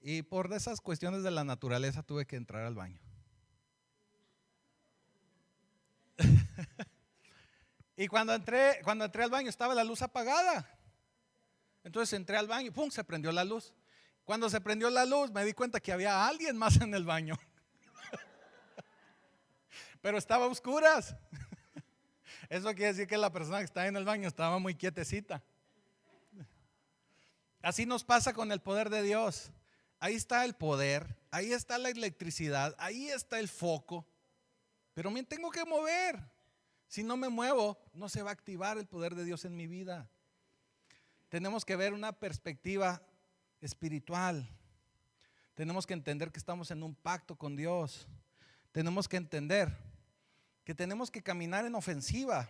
y por esas cuestiones de la naturaleza tuve que entrar al baño. Y cuando entré al baño estaba la luz apagada. Entonces entré al baño y ¡pum! Se prendió la luz. Cuando se prendió la luz me di cuenta que había alguien más en el baño. Pero estaba a oscuras. Eso quiere decir que la persona que estaba en el baño estaba muy quietecita. Así nos pasa con el poder de Dios. Ahí está el poder, ahí está la electricidad, ahí está el foco. Pero me tengo que mover. Si no me muevo, no se va a activar el poder de Dios en mi vida. Tenemos que ver una perspectiva espiritual. Tenemos que entender que estamos en un pacto con Dios. Tenemos que entender que tenemos que caminar en ofensiva.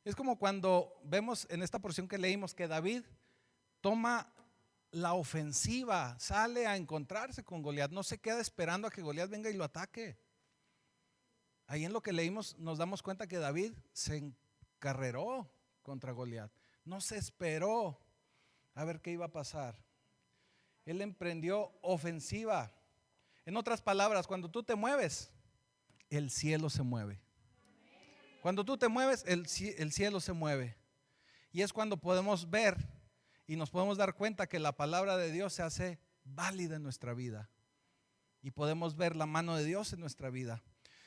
Es como cuando vemos en esta porción que leímos que David toma la ofensiva, sale a encontrarse con Goliat, no se queda esperando a que Goliat venga y lo ataque. Ahí en lo que leímos nos damos cuenta que David se encarreró contra Goliat, no se esperó a ver qué iba a pasar. Él emprendió ofensiva. En otras palabras, cuando tú te mueves, el cielo se mueve. Cuando tú te mueves, el cielo se mueve. Y es cuando podemos ver y nos podemos dar cuenta que la palabra de Dios se hace válida en nuestra vida. Y podemos ver la mano de Dios en nuestra vida.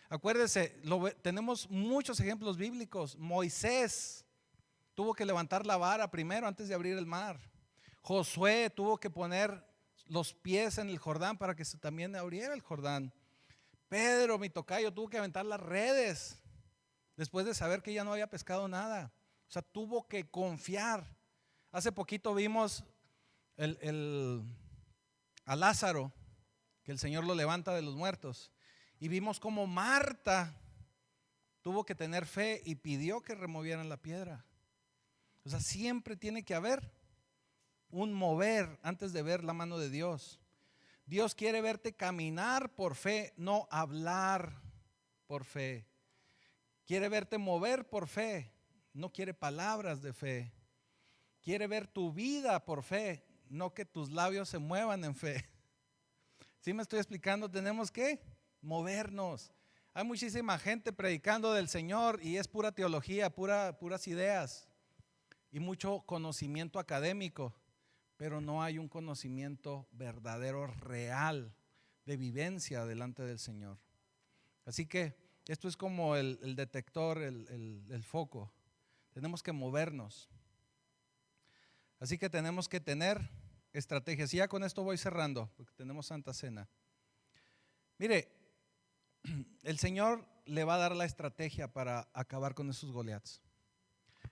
Acuérdese, tenemos muchos ejemplos bíblicos. Moisés tuvo que levantar la vara primero antes de abrir el mar. Josué tuvo que poner los pies en el Jordán para que también abriera el Jordán. Pedro, mi tocayo, tuvo que aventar las redes después de saber que ya no había pescado nada. O sea, tuvo que confiar. Hace poquito vimos a Lázaro, que el Señor lo levanta de los muertos. Y vimos como Marta tuvo que tener fe y pidió que removieran la piedra. O sea, siempre tiene que haber un mover antes de ver la mano de Dios. Dios quiere verte caminar por fe, no hablar por fe. Quiere verte mover por fe, no quiere palabras de fe. Quiere ver tu vida por fe, no que tus labios se muevan en fe. ¿Sí me estoy explicando? Tenemos que movernos. Hay muchísima gente predicando del Señor y es pura teología, puras ideas y mucho conocimiento académico, pero no hay un conocimiento verdadero, real, de vivencia delante del Señor. Así que esto es como el detector, el foco. Tenemos que movernos. Así que tenemos que tener estrategias. Y ya con esto voy cerrando, porque tenemos Santa Cena. Mire, el Señor le va a dar la estrategia para acabar con esos Goliaths.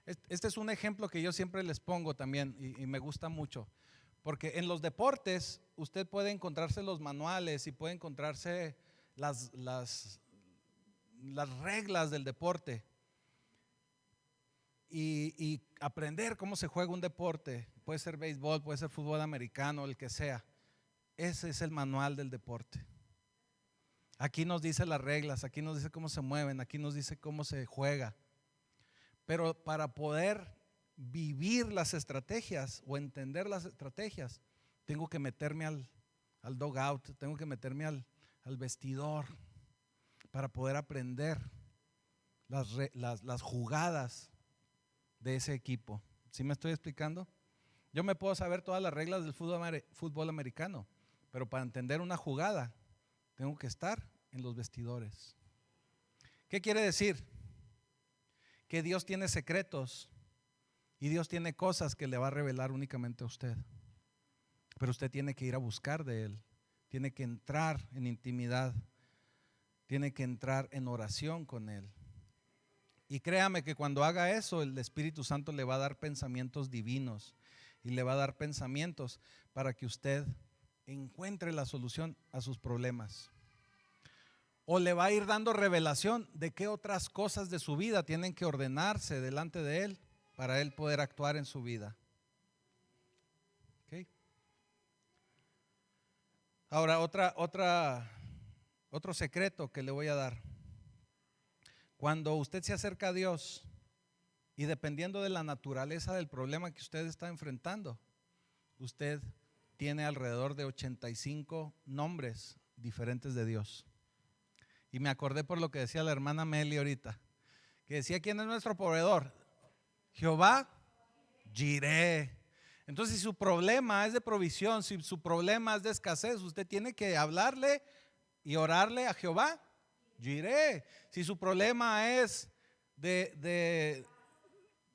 Este es un ejemplo que yo siempre les pongo también y me gusta mucho. Porque en los deportes usted puede encontrarse los manuales y puede encontrarse las reglas del deporte y aprender cómo se juega un deporte. Puede ser béisbol, puede ser fútbol americano, el que sea. Ese es el manual del deporte. Aquí nos dice las reglas, aquí nos dice cómo se mueven, aquí nos dice cómo se juega. Pero para poder vivir las estrategias o entender las estrategias, tengo que meterme al dugout, tengo que meterme al vestidor para poder aprender las jugadas de ese equipo. ¿Sí me estoy explicando? Yo me puedo saber todas las reglas del fútbol americano, pero para entender una jugada tengo que estar en los vestidores. ¿Qué quiere decir? Que Dios tiene secretos y Dios tiene cosas que le va a revelar únicamente a usted. Pero usted tiene que ir a buscar de Él, tiene que entrar en intimidad, tiene que entrar en oración con Él. Y créame que cuando haga eso, el Espíritu Santo le va a dar pensamientos divinos y le va a dar pensamientos para que usted encuentre la solución a sus problemas. O le va a ir dando revelación de qué otras cosas de su vida tienen que ordenarse delante de Él para Él poder actuar en su vida. ¿Okay? Ahora, otro secreto que le voy a dar. Cuando usted se acerca a Dios y dependiendo de la naturaleza del problema que usted está enfrentando, usted tiene alrededor de 85 nombres diferentes de Dios. Y me acordé por lo que decía la hermana Meli ahorita, que decía: ¿quién es nuestro proveedor? Jehová Jireh. Entonces, si su problema es de provisión, si su problema es de escasez, usted tiene que hablarle y orarle a Jehová Jireh. Si su problema es de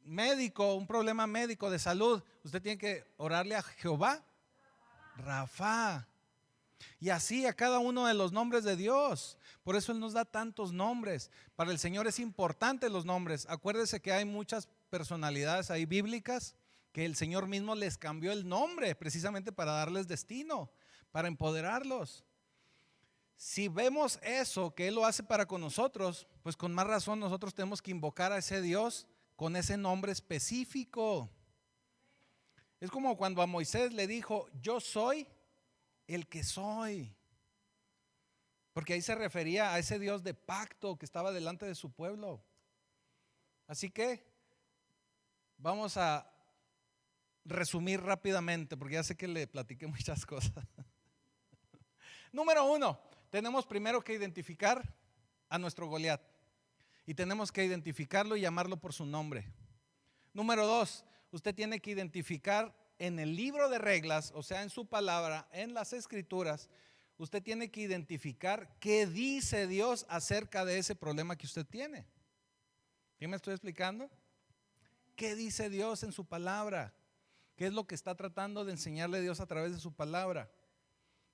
médico, un problema médico de salud, usted tiene que orarle a Jehová Rafa. Y así a cada uno de los nombres de Dios. Por eso Él nos da tantos nombres. Para el Señor es importante los nombres. Acuérdese que hay muchas personalidades ahí bíblicas que el Señor mismo les cambió el nombre precisamente para darles destino, para empoderarlos. Si vemos eso, que Él lo hace para con nosotros, pues con más razón nosotros tenemos que invocar a ese Dios con ese nombre específico. Es como cuando a Moisés le dijo: yo soy el que soy. Porque ahí se refería a ese Dios de pacto que estaba delante de su pueblo. Así que vamos a resumir rápidamente, porque ya sé que le platiqué muchas cosas. Número 1, tenemos primero que identificar a nuestro Goliat. Y tenemos que identificarlo y llamarlo por su nombre. Número 2, usted tiene que identificar en el libro de reglas, o sea, en su palabra, en las escrituras, usted tiene que identificar qué dice Dios acerca de ese problema que usted tiene. ¿Sí me estoy explicando? ¿Qué dice Dios en su palabra? ¿Qué es lo que está tratando de enseñarle Dios a través de su palabra?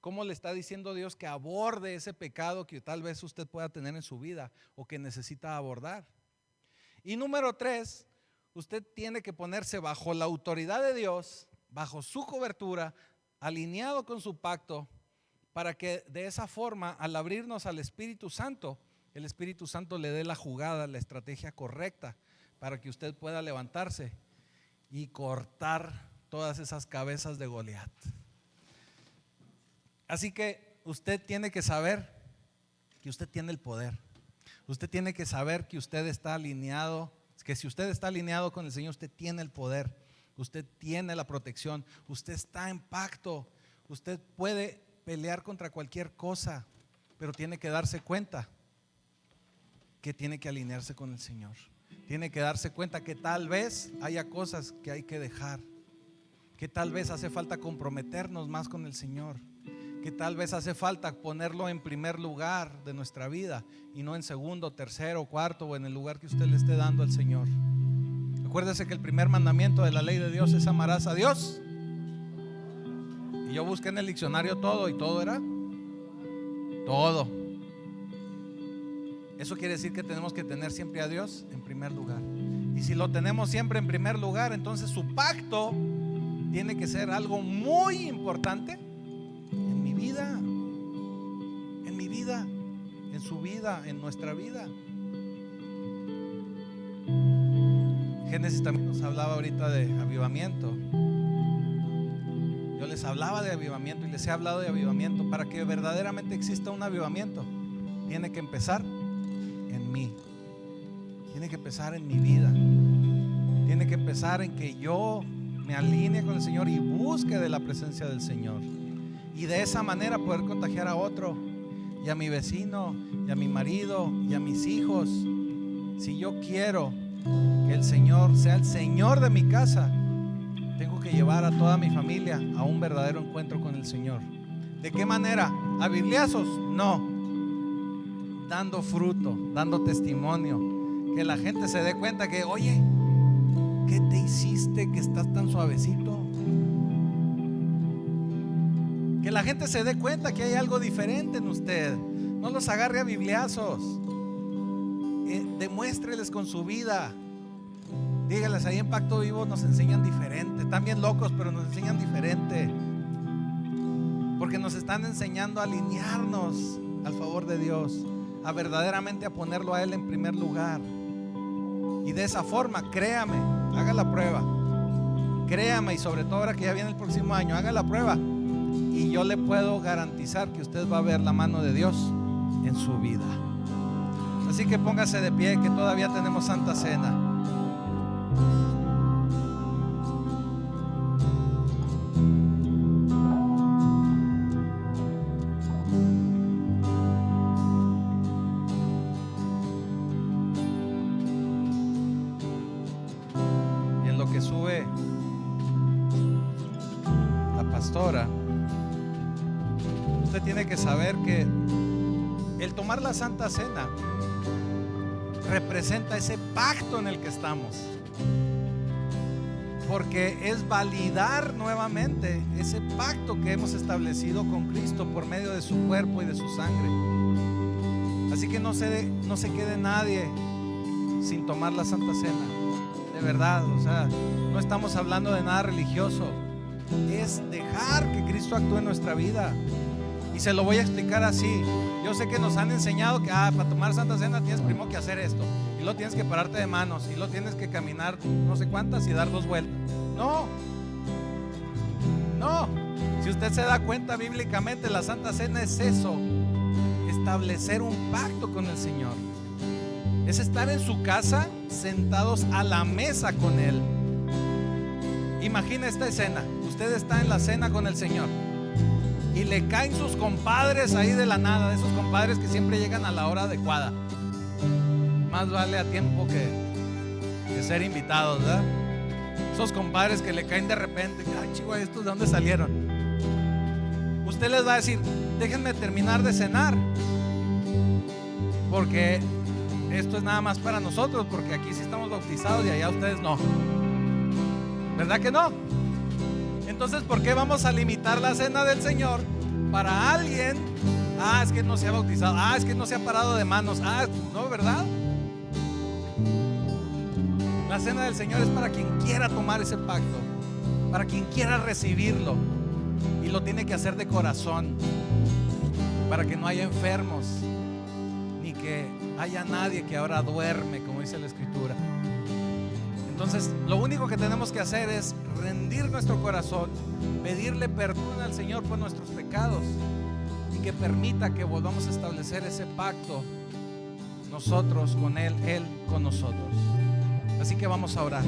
¿Cómo le está diciendo Dios que aborde ese pecado que tal vez usted pueda tener en su vida o que necesita abordar? Y número 3, usted tiene que ponerse bajo la autoridad de Dios, bajo su cobertura, alineado con su pacto, para que de esa forma, al abrirnos al Espíritu Santo, el Espíritu Santo le dé la jugada, la estrategia correcta, para que usted pueda levantarse y cortar todas esas cabezas de Goliat. Así que usted tiene que saber que usted tiene el poder. Usted tiene que saber que usted está alineado, que si usted está alineado con el Señor, usted tiene el poder, usted tiene la protección, usted está en pacto, usted puede pelear contra cualquier cosa, pero tiene que darse cuenta que tiene que alinearse con el Señor. Tiene que darse cuenta que tal vez haya cosas que hay que dejar, que tal vez hace falta comprometernos más con el Señor, que tal vez hace falta ponerlo en primer lugar de nuestra vida y no en segundo, tercero, cuarto o en el lugar que usted le esté dando al Señor. Acuérdese que el primer mandamiento de la ley de Dios es: amarás a Dios. Y yo busqué en el diccionario todo, y todo era todo. Eso quiere decir que tenemos que tener siempre a Dios en primer lugar. Y si lo tenemos siempre en primer lugar, entonces su pacto tiene que ser algo muy importante en mi vida, en su vida, en nuestra vida. Génesis también nos hablaba ahorita de avivamiento. Yo les hablaba de avivamiento y les he hablado de avivamiento. Para que verdaderamente exista un avivamiento, tiene que empezar en mí, tiene que empezar en mi vida, tiene que empezar en que yo me alinee con el Señor y busque de la presencia del Señor, y de esa manera poder contagiar a otro, y a mi vecino, y a mi marido, y a mis hijos. Si yo quiero que el Señor sea el Señor de mi casa, tengo que llevar a toda mi familia a un verdadero encuentro con el Señor. ¿De qué manera? ¿A bibliazos? No. Dando fruto, dando testimonio, que la gente se dé cuenta que, oye, ¿qué te hiciste que estás tan suavecito? Que la gente se dé cuenta que hay algo diferente en usted. No los agarre a bibliazos, demuéstreles con su vida. Dígales, ahí en Pacto Vivo nos enseñan diferente. Están bien locos, pero nos enseñan diferente, porque nos están enseñando a alinearnos al favor de Dios, a verdaderamente a ponerlo a Él en primer lugar. Y de esa forma, créame, haga la prueba, créame, y sobre todo ahora que ya viene el próximo año, haga la prueba, y yo le puedo garantizar que usted va a ver la mano de Dios en su vida. Así que póngase de pie, que todavía tenemos Santa Cena. Usted tiene que saber que el tomar la Santa Cena representa ese pacto en el que estamos, porque es validar nuevamente ese pacto que hemos establecido con Cristo por medio de su cuerpo y de su sangre. Así que no se quede nadie sin tomar la Santa Cena, de verdad. O sea, no estamos hablando de nada religioso, es dejar que Cristo actúe en nuestra vida. Y se lo voy a explicar así. Yo sé que nos han enseñado que para tomar Santa Cena tienes primero que hacer esto, y luego tienes que pararte de manos, y luego tienes que caminar no sé cuántas y dar 2 vueltas. No. Si usted se da cuenta, bíblicamente la Santa Cena es eso: establecer un pacto con el Señor. Es estar en su casa, sentados a la mesa con Él. Imagina esta escena: usted está en la cena con el Señor y le caen sus compadres ahí de la nada, esos compadres que siempre llegan a la hora adecuada. más vale a tiempo que ser invitados, ¿verdad? Esos compadres que le caen de repente, ay, chico, ¿estos de dónde salieron? Usted les va a decir, déjenme terminar de cenar, porque esto es nada más para nosotros, porque aquí sí estamos bautizados y allá ustedes no. ¿Verdad que no? Entonces, ¿por qué vamos a limitar la cena del Señor para alguien? Ah, es que no se ha bautizado. Ah, es que no se ha parado de manos. Ah, no, ¿verdad? La cena del Señor es para quien quiera tomar ese pacto, para quien quiera recibirlo, y lo tiene que hacer de corazón, para que no haya enfermos, ni que haya nadie que ahora duerme, como dice la Escritura. Entonces, lo único que tenemos que hacer es rendir nuestro corazón, pedirle perdón al Señor por nuestros pecados y que permita que volvamos a establecer ese pacto, nosotros con Él, Él con nosotros. Así que vamos a orar.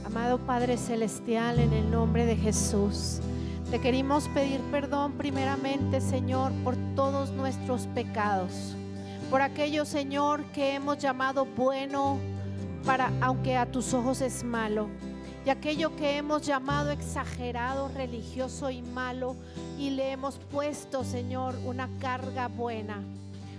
Amado Padre Celestial, en el nombre de Jesús, te queremos pedir perdón primeramente, Señor, por todos nuestros pecados, por aquello, Señor, que hemos llamado bueno, aunque a tus ojos es malo, y aquello que hemos llamado exagerado, religioso y malo, y le hemos puesto, Señor, una carga buena.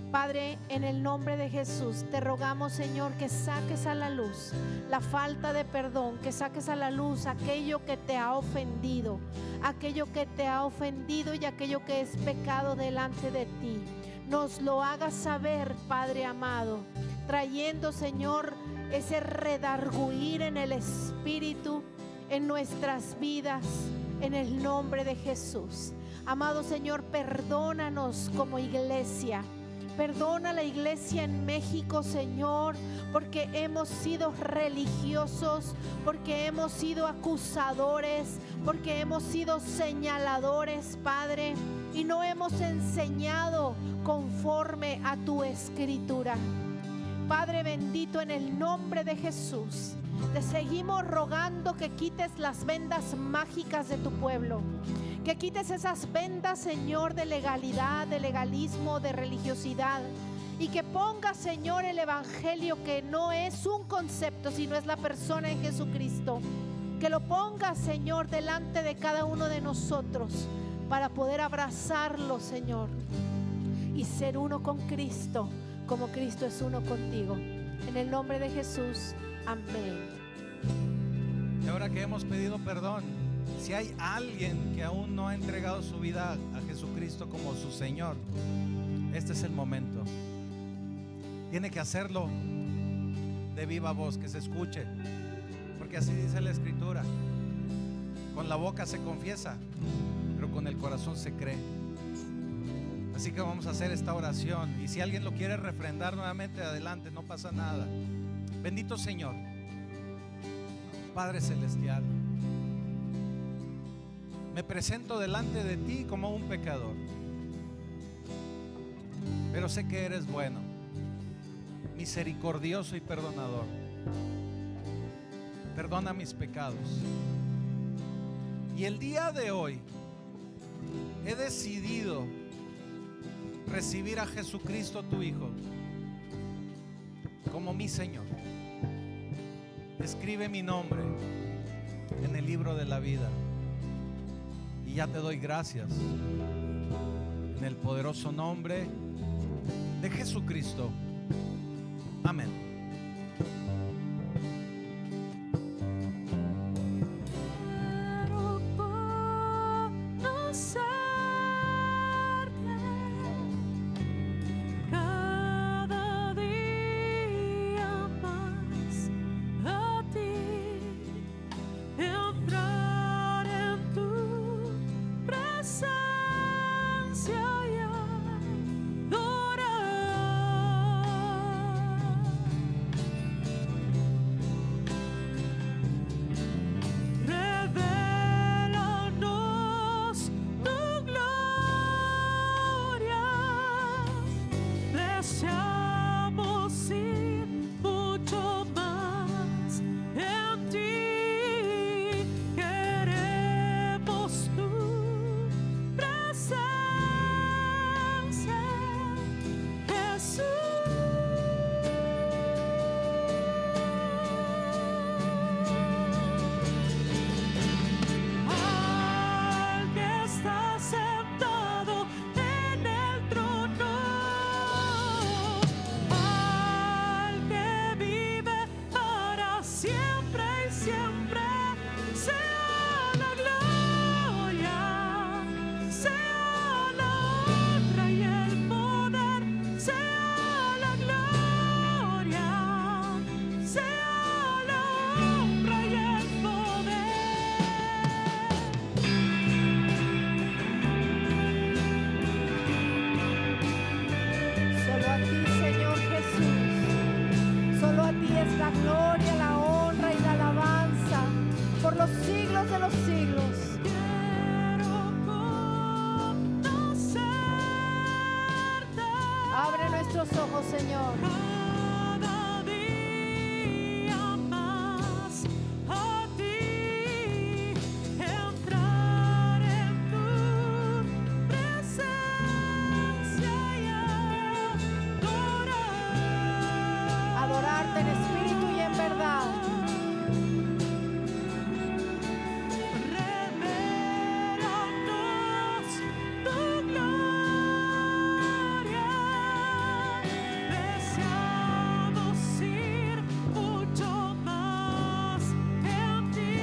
Padre, en el nombre de Jesús, te rogamos, Señor, que saques a la luz la falta de perdón, que saques a la luz aquello que te ha ofendido, y aquello que es pecado delante de ti. Nos lo hagas saber, Padre amado, trayendo, Señor, ese redarguir en el Espíritu, en nuestras vidas, en el nombre de Jesús. Amado Señor, perdónanos como iglesia. Perdona la iglesia en México, Señor, porque hemos sido religiosos, porque hemos sido acusadores, porque hemos sido señaladores, Padre, y no hemos enseñado conforme a tu Escritura. Padre bendito, en el nombre de Jesús, te seguimos rogando que quites las vendas mágicas de tu pueblo. Que quites esas vendas, Señor, de legalidad, de legalismo, de religiosidad. Y que pongas, Señor, el evangelio, que no es un concepto, sino es la persona de Jesucristo. Que lo pongas, Señor, delante de cada uno de nosotros, para poder abrazarlo, Señor, y ser uno con Cristo, como Cristo es uno contigo. En el nombre de Jesús, amén. Y ahora que hemos pedido perdón, si hay alguien que aún no ha entregado su vida a Jesucristo como su Señor, este es el momento. Tiene que hacerlo de viva voz, que se escuche, porque así dice la Escritura: con la boca se confiesa, pero con el corazón se cree. Así que vamos a hacer esta oración, y si alguien lo quiere refrendar nuevamente, adelante, no pasa nada. Bendito Señor, Padre Celestial, me presento delante de ti como un pecador, pero sé que eres bueno, misericordioso y perdonador. Perdona mis pecados. Y el día de hoy he decidido recibir a Jesucristo, tu Hijo, como mi Señor. Escribe mi nombre en el libro de la vida. Y ya te doy gracias en el poderoso nombre de Jesucristo. Amén. Señor. Cada día más a ti, entrar en tu presencia y adorar. Adorarte en espíritu y en verdad. Revelanos tu gloria, deseamos ir mucho más en ti,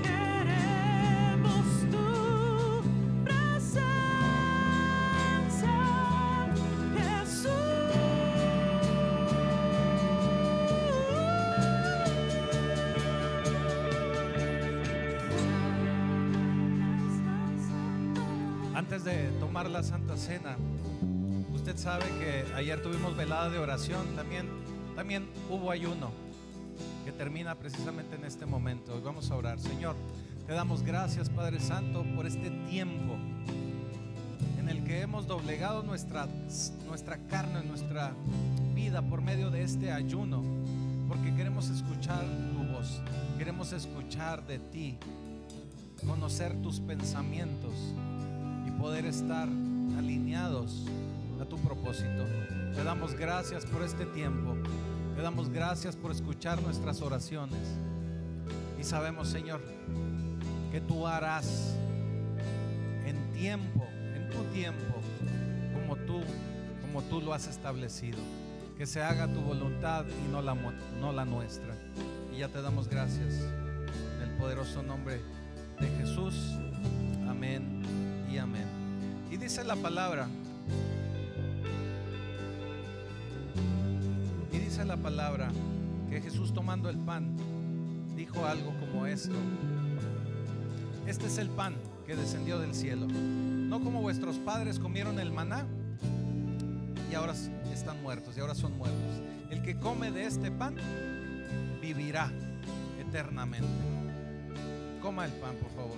queremos tu presencia, Antes de tomar la Santa Cena, usted sabe que ayer tuvimos velada de oración, también hubo ayuno que termina precisamente en este momento. Hoy vamos a orar. Señor, te damos gracias, Padre Santo, por este tiempo en el que hemos doblegado nuestra carne, nuestra vida por medio de este ayuno, porque queremos escuchar tu voz, queremos escuchar de ti, conocer tus pensamientos y poder estar alineados a tu propósito. Te damos gracias por este tiempo, te damos gracias por escuchar nuestras oraciones y sabemos, Señor, que tú harás en tu tiempo, como tú lo has establecido, que se haga tu voluntad y no la nuestra. Y ya te damos gracias en el poderoso nombre de Jesús. Amén y amén. Y dice la palabra, que Jesús, tomando el pan, dijo algo como esto: este es el pan que descendió del cielo, no como vuestros padres comieron el maná y ahora están muertos y ahora son muertos. El que come de este pan vivirá eternamente. Coma el pan, por favor.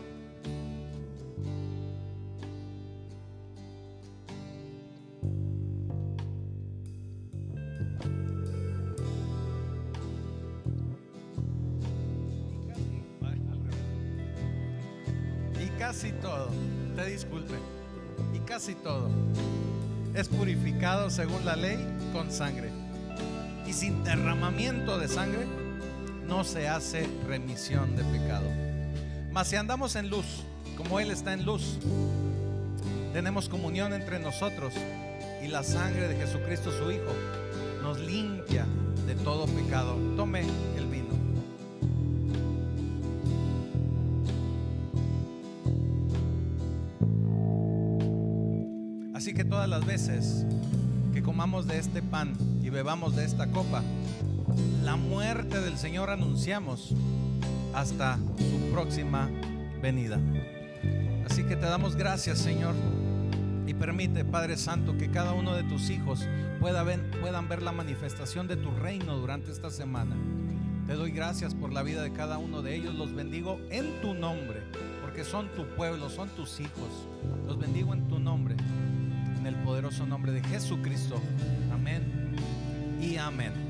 Casi todo, te disculpe, y casi todo es purificado según la ley con sangre, y sin derramamiento de sangre no se hace remisión de pecado. Mas si andamos en luz, como Él está en luz, tenemos comunión entre nosotros, y la sangre de Jesucristo su Hijo nos limpia de todo pecado. Tome el vino. Así que todas las veces que comamos de este pan y bebamos de esta copa, la muerte del Señor anunciamos hasta su próxima venida. Así que te damos gracias, Señor, y permite, Padre Santo, que cada uno de tus hijos puedan ver la manifestación de tu reino durante esta semana. Te doy gracias por la vida de cada uno de ellos. Los bendigo en tu nombre, porque son tu pueblo, son tus hijos. Los bendigo en tu nombre, en el poderoso nombre de Jesucristo. Amén y amén.